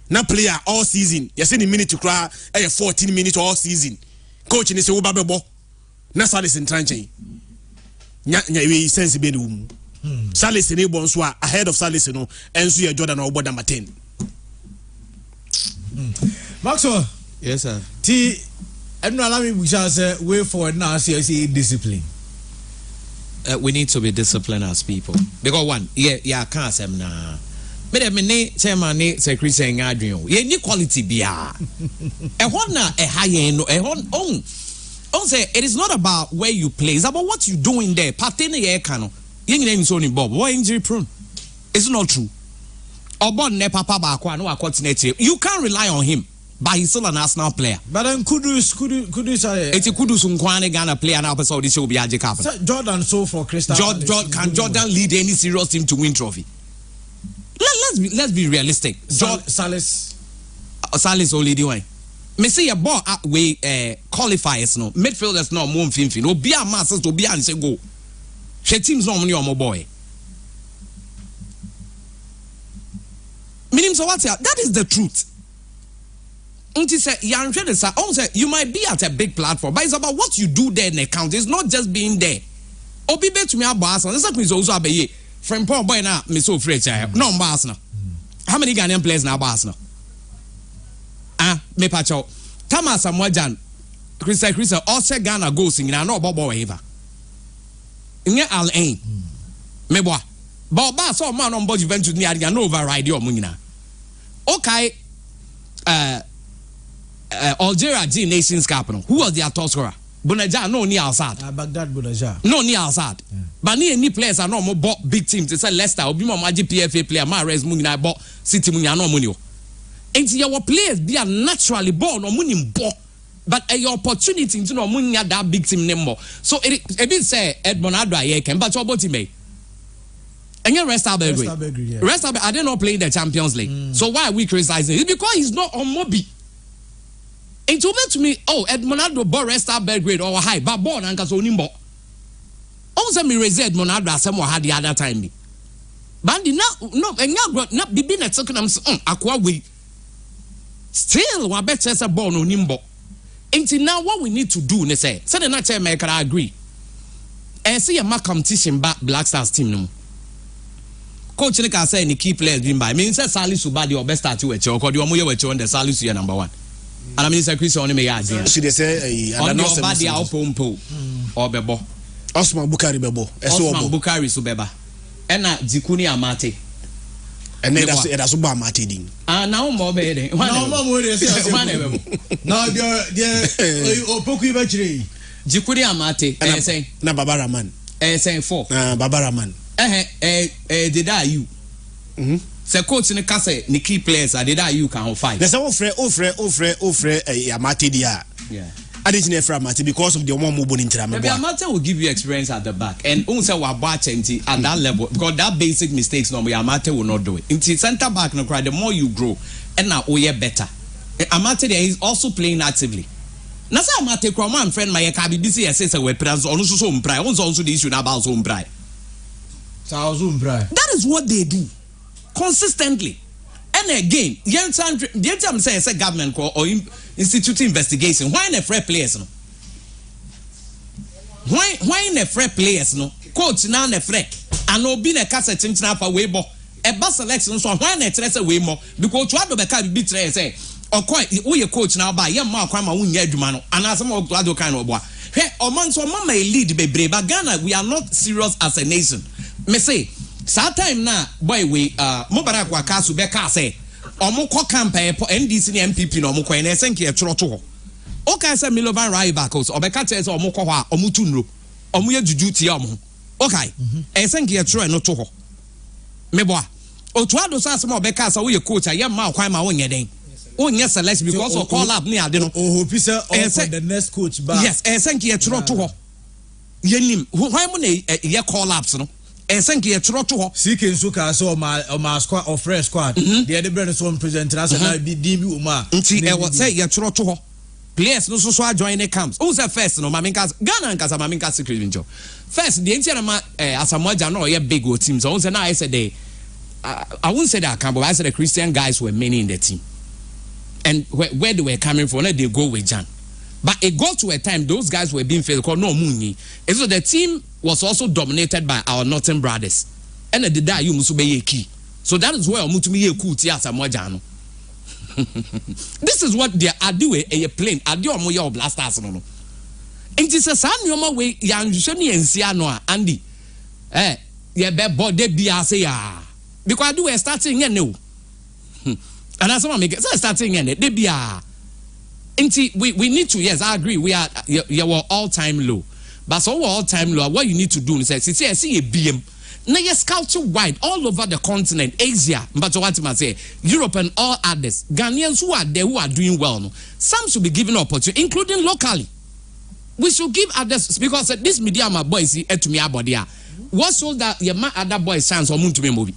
Now player all season. You send a minute to cry. 14 minutes all season. Coach in the Ubabebo. Now Salis in Tranche. We sense be the Salis in Ebonswa ahead of Salis no and so you Jordan or Boda Martin. Maxwell. Yes, sir. And allow me we shall say way forward now see discipline. We need to be disciplined as people. Because one, yeah, can't say na. Me chairman ne secretary saying adrian. Ye ni quality bia. E hon na e high no e hon on say it is not about where you play, it's about what you do in there. Partene ye kano. Ye nyina so ni Bob. Why injury prone? It's not true. Obon ne papa ba akwa no akotine. You can't rely on him. But he's still an Arsenal player. But then Kudus say it's a Kudus Nkwane Ghana player now so this will be Aje Kappa. Jordan so for Crystal. Can Jordan lead any serious team to win trophy? Let's be realistic. Salis only the way. Me say a ball we qualifiers no midfielders no more finfin. Obi a masses to be and say go. She teams no money on my boy. Meaning so what? That is the truth. You might be at a big platform, but it's about what you do there in the count. It's not just being there. Obi bet to me a boss, and this is also a be from poor boy now. Me so afraid, no boss now. how many Ghanaian players now boss now? Me pacho. Thomas Amwajan, Chris also Ghana goes in no Bobo Eva. Nye Al Ain. Me boy. Boba so man on board Juventus near the override your munina. Okay. Algeria G Nations Capital. Who was their top scorer? Bunaja no near Assad. Baghdad Bunaja. No near Assad. But any players are no more bought big teams. It's a Leicester, Obimo Magic PFA player, Mahrez Munina bought City Munina no money. And your players they are naturally born or money bought. But your opportunity to know Munya that big team number. So it is say Edmond Adra can but your body may. And your rest Belgrade. Rest I did not play the Champions League. So why are we criticizing it? Because he's not on Mobi. And to me, oh, Edmonado bought Rest Belgrade or high, but born and Casonimbo. Also, me raise Edmonado as someone had the other time. But no, and not be been at second aqua way. Still, what better as a born on Nimbo. Until now, what we need to do, they say, so the natural maker, I agree. And see a mark competition back Black Stars team. No. Coach Nika say any key players being by. Means Sally Subadi or best start to a choke or the Omoya with you on the Sally Suya number 1. And I mean, Chris on me. Should they say, on your body, I'll pompo or Bebo. Osman Bukari Bebo. Osman Bukari Subeba. And Zikuni Amate. And then that's Uba Matiding. Now more bedding. Now, Opoku Bachri. Jikuni Amate, and I say, Nababara man. Saying 4. Babara man. Did I you? Say coach in the casse, the key players, I did I you can fight. There's offer, Amate dia. Yeah. I didn't have Amate because of the one mobile in Tram. Maybe Amate will give you experience at the back, and also what batching at that level because that basic mistakes normally Amate will not do it. Into center back, no cry. The more you grow, and now we are better. Amate there is also playing actively. Nasa Amate Kraman friend my KBC says a weapons on so umpire. Also the issue about umpire. That is what they do consistently. And again, the time say a government or institute investigation. Why in a fair players no? Why in a fair players no? Coach now in a fair. And no be a cassette in snap away bo. A bus selection so why in a trace away more? Because what do the be say? Or quite we coach now by young Mark Crime win Yedumano and as some of Glado kind of boy. Hey, or man so mama lead be but Ghana we are not serious as a nation. Me say, sad time na boy we Mubarak Wakasu Beka say, Omuko campaign for NDC MPP no Muko and Esenki a troto. Okay, say Milovan Raibakos, or Beka says Omukoha, Omutunro, Omuya Jujuti Omu. Okay, Esenki a tro no toho. Meboa, Otuado Sasmo Beka, so we coach a young Mark Crime on your day. Oh, yes, select because of call up near the the next coach back. Yes, Esenki a troto. Yenim, why money a call ups no? Esenki a troto. Seeking Suka so my squad or fresh squad. The other brother so present us and be DB Uma. Until I would say a troto. Players no so join the camps. Who's the first no Maminkas Ghana and Casamaminka secret job. First, the entire Asamoah no yeah big old teams. Also now I said they I wouldn't say that but I said the Christian guys were many in the team. And where they were coming from, they go with Jan. But it got to a time those guys were being failed called no Muni. And so the team was also dominated by our northern brothers. And the day you must be a key. So that is where Mutumi Kuti Asamoah Jano. This is what they are doing a plane. Adio Moya Blasters no. And it is a son your way young Shani and Siano Andy. Yeah, body be say because I do a starting no. And that's what I make it starting in it. They be we need to, yes, I agree. We are all-time low. But so all-time low, what you need to do is say, I see a BM. Now you scout wide all over the continent, Asia, but what I say, Europe and all others. Ghanaians who are there who are doing well, no, some should be given opportunity, including locally. We should give others because this media my boys see to me about there. What should that your other boys chance or moon to me movie?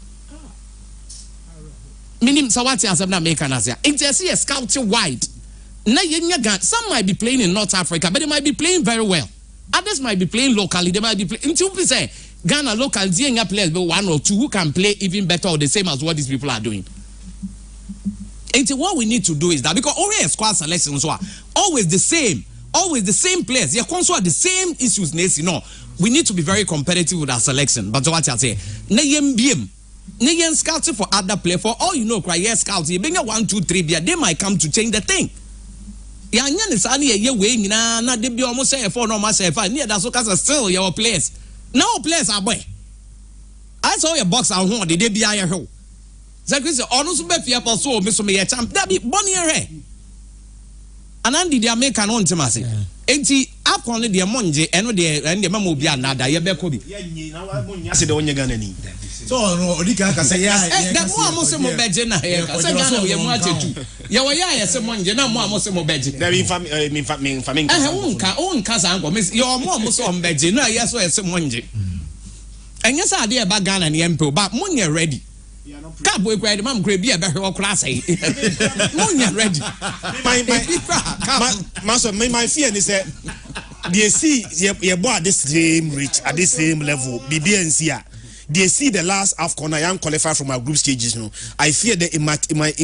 Meaning, so what else I'm not making us here? It's a scouting wide. Now, some might be playing in North Africa, but they might be playing very well. Others might be playing locally. They might be playing. Until we say Ghana local, players, but 1 or 2 who can play even better or the same as what these people are doing. And what we need to do is that because already squad selections are always the same players. They are the same issues. No, we need to be very competitive with our selection. But what I say, Nigerian scouting for other players. For all you know, cry yes scouts. You bring 1, 2, 3 beer. They might come to change the thing. Yanyan is only a year way. Na they be almost say 4 no mass 5. Near that's okay. Still your players. No players are boy. I saw your box at home. Did they be a hole? Zakris honors be fear for so Miss me a champ. That be bonny hair. And Andy the American on to massy. Enti up on the monje and the memo be another. You be Kobe. I said the one you're gonna need. So no odika ka say ya that mo amose mo beje na here ka say Ghana we mo atetu ye wo ya ye se mo nje na mo amose mo beje there be faming unka sa anko me yo mo amose mo beje na ye so ye se mo nje enye sa de e ba Ghana ne empe ba mo nye ready ka boy kwade mam kra bi e be hwe okra say mo nye ready my fear is that they see ye boy at this same reach at this same level BBNC they see the last AFCON I am qualified from our group stages. No, I fear that it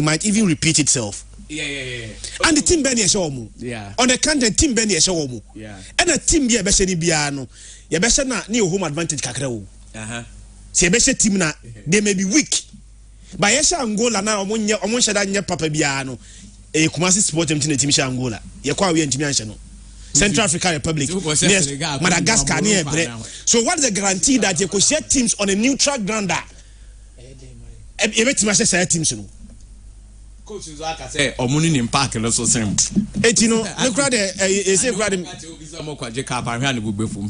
might even repeat itself. Yeah. And the team Benny Shomu. Yeah. On the content team Benny Shomu. Yeah. And the team be a besheni biano. Ya beshana ni home advantage kakrao. Si beshe team na they may be weak. But yesha Angola na omunye da nye papa biano. Kumasi sport team sha Angola. Ye kwa we ntimi anhye no. Central African Republic, yes, Madagascar, so what is the guarantee that you could share teams on a neutral ground? Teams, coach say omuni in park and also same. You know, look at the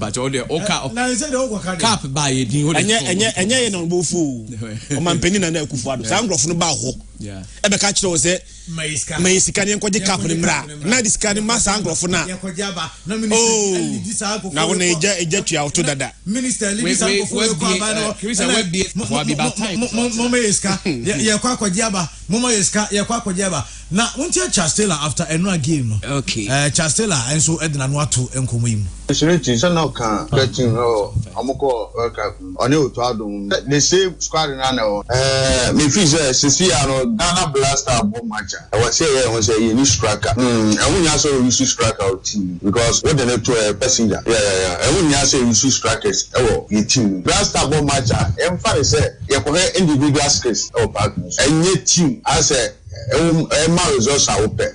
but all the oka cap by and no bufu. Man penny and Kufu, some of no baho. Yeah, ever catch those Maisicanian Quadica Mra. Now this kind of mass angle for now. Oh, now when they jet you out to that. Minister, na untia Chastela after enwa game no. Okay. Chastela enso edna no ato enkomo yim. Security so now can getting amoko on you to adum. The same squad na na me feel say no Ghana Blaster bomb match. I was say you need striker. And when you say you see striker team because what the net to passenger. Yeah. And when you say you see strikers your team. Blaster bomb match em fa say you go individual skills partners. And your team I say Emma results are open.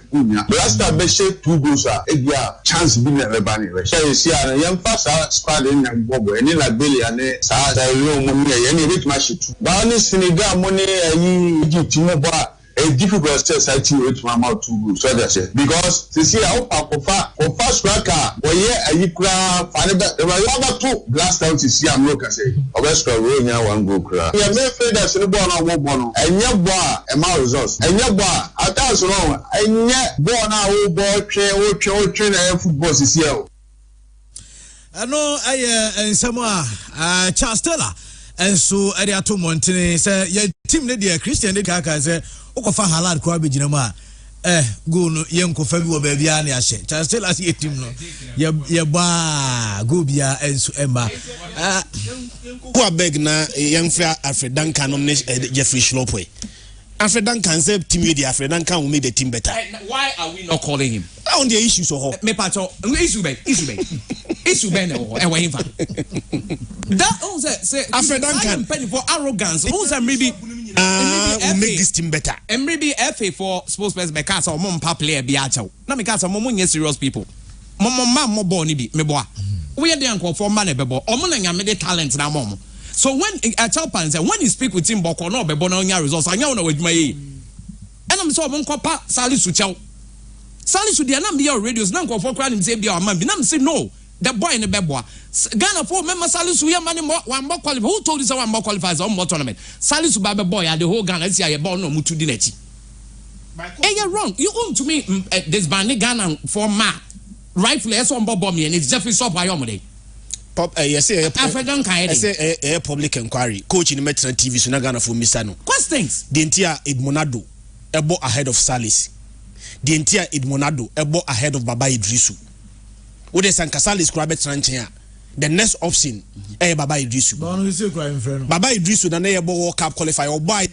Last time they say 2 goals are a chance being a rebellion. So you see, a young fast squad in young Bobo, and in like Billy and any rich match. But honestly, Senegal money and you Timoba. A difficult test I think with my mouth 2 goals. So that's it. Because you see, I hope for first striker, or yeah, you cry, find it. There were 2 last time to see. I'm looking say, I was going 1 goal cry. Yeah, me afraid that's the ball on one. And your boy, and my results. And your boy, I thought so long. And yet, born our boy, train football is here. I know I Samoa, Chastela, and so Ediato Montini say, your team, the Christian, the Kaka say. Okofa halal kwa be jinama go no yenko fa bi wo ba bia na ya she Chastela see team no ye ba go bia enso emba who beg na yemfra Alfred Duncan no Jeffrey Schloppwe Alfred Duncan say team with the Alfred Duncan will make the team better. Why are we not calling him on the issues so me pato issue be no e wa him fa that on say Alfred Duncan penny for arrogance who say maybe will make this team better. And maybe FA for sports players because our mom player be acho. Na because our mom serious people. Mom mo born be me boa. We are the uncle for man bebo. Omo na nyame the talent na mom. So when a child pan say when you speak with him boko no bebo na onya results anya na wadwuma yi. And I'm so monko pa Salisu chew. Salisu dia na be your radios na nko for kra nim say be our man. Bi na me say no. The boy in the beboa. Ghana for member Salisu ya man one more qualify. Who told you say one more qualifies on more tournament? Salisu baby boy and the whole Ghana see a ball no mutu dinechi. Hey, you're wrong. You own to me this Bani Ghana for ma. Rightfully, that's one bob me and it's Jeffrey Stop by Omode. Pop, yes, African kind. I say a public inquiry. Coach in the Metro TV, so Ghana for Misano. Questions. The entire Edmonado, a ball ahead of Salis. The entire Edmonado, a ball ahead of Baba Idrisu. What is Salis Crabet Ranchia? The next option, Baba Idrisu. Baba Idrisu, the neighbor World Cup qualifier or buy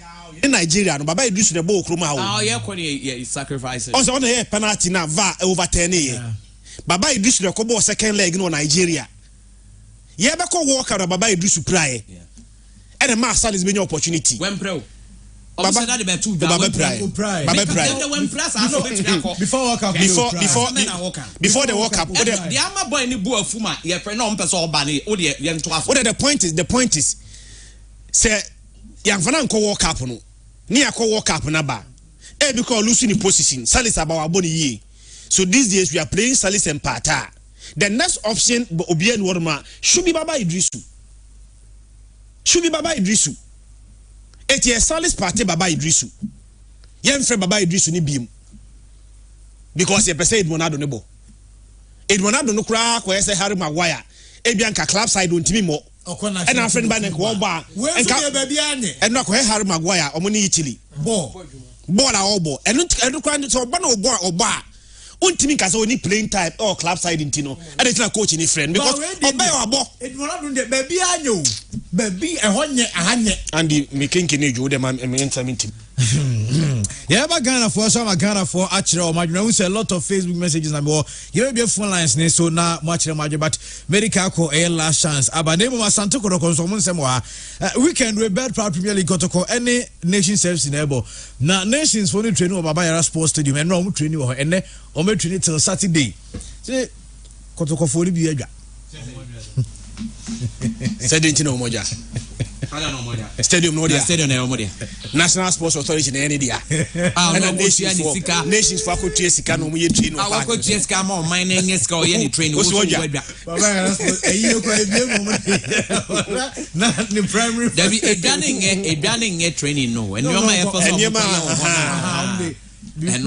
in Nigeria, Baba Idrisu, the ball Kruma. Oh, yeah, sacrifice. Also, on the penalty now, over 10 years. Baba Idrisu, the Kobo second leg in Nigeria. Yeah, Bako walk out of Baba Idrisu Pry. and the mass Salis be opportunity. When pro. Baba Baba Betu. Baba before the World Cup. The Ama boy ni bu afuma ye friend no mpese obane o de ye nto aso. What the point is say yamfana nko World Cup no. Ni akọ World Cup na ba. Because losing the position Salis about body ye. So these days we are playing Salis and Pata. The next option Obian Worma should be Baba Idrisu. It is Salis party Baba Idrisu. Yen friend Baba Idrisu ni bim. Because ye pese Edmonado nebo. Edmonado no kra ko ese Harry Maguire. Ebianka club side ontimi mo. And our friend Banek wo ba. And no ko Harry Maguire omoni Italy. Ball obo. And no kra so ba no ball oba. Untimi kasa oni playing time or club side intino. And it's na coach ni friend because obey obo. Edmonado de baby anyo. Baby ehonye ahanye. And the mekinki ni jo dem am intermintim. Yeah, but Ghana for some Ghana for actually we say a lot of Facebook messages na more. You be phone lines ne so na much but medical call a last chance. Aba name ma Santo ko konsomun semwa. Weekend we bed proud Premier League to call any nation service in able. Na nations for the training of Baba Yara Sports Stadium and no training or ene o me training till Saturday. Say kotoko for bi adwa. Stadium no moja. Stadium no dia. Stadium no moja. National Sports Authority na any dia. Nations for ko sika no mo ye train no. Awo ko sika mo man na nyeska o ye ni train wo so adwa. Baba eyi ko e bi mo na ni primary. Dabi edwane training no. And you ma e for so.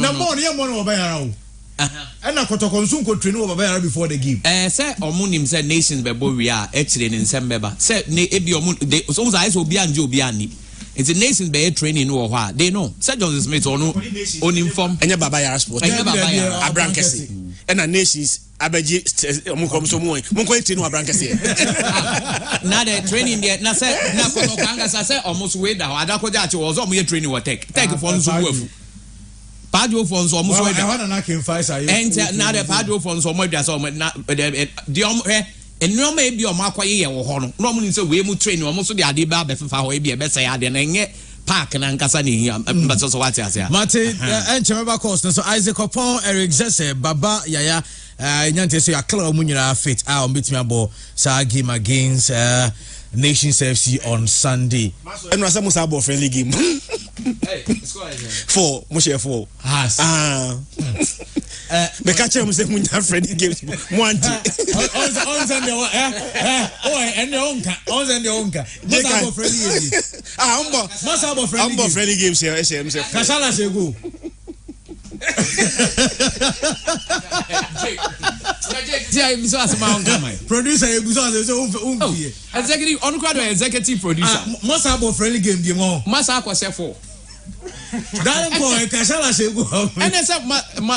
Na mo ne mo no Baba Yara o. And na kotokonsun ko train over Baba Yara before the game. Say omunim say nations be bo we are actually in December. Say ne ebi omun they so say obi anje obi ani. It's the nations be training no ho. They know. Say Johnson Smith on inform. Enya Baba Yara Sport. Enya Baba Yara Abrankesi. And a nations abeji omunkom so mo ko train Abrankesi. Na the training there na say na kotokanga say almost we da adakoja che was omo training wo tech for nso wafu. Padio phones or most. I want to knock him five. And now the Padio phones or more just the and no maybe your mark or horn. Normally, so we will train almost the Adiba before we be a better idea and yet park and Ankasani. But also what I say. Martin and Chamber Cost. So Isaac Opon, Eric Zesse, Baba Yaya, Yante say a club munira fit. I'll meet me about Sa game against Nations FC on Sunday. And was almost about friendly game. Hey, four, Moshe 4. The catcher was saying, friendly games. One, on Sunday, and the onka, on the onka. Must have friendly games here. Kasala Segu. Producer, executive producer. Must have a friendly game, you know. Must have a 4. That boy, Kasala Segu. And I said,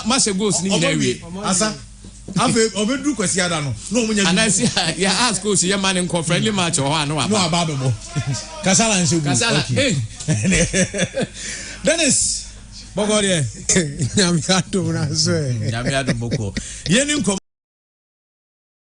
Master goes in the Asa. I've do Kwesiadano. No, and I see, yeah, ask coach, your man in friendly match or no, about Kasala and Segu. Kasala, hey, Dennis. Bogorie. Nyamiado na so. Nyamiado boko. Yenim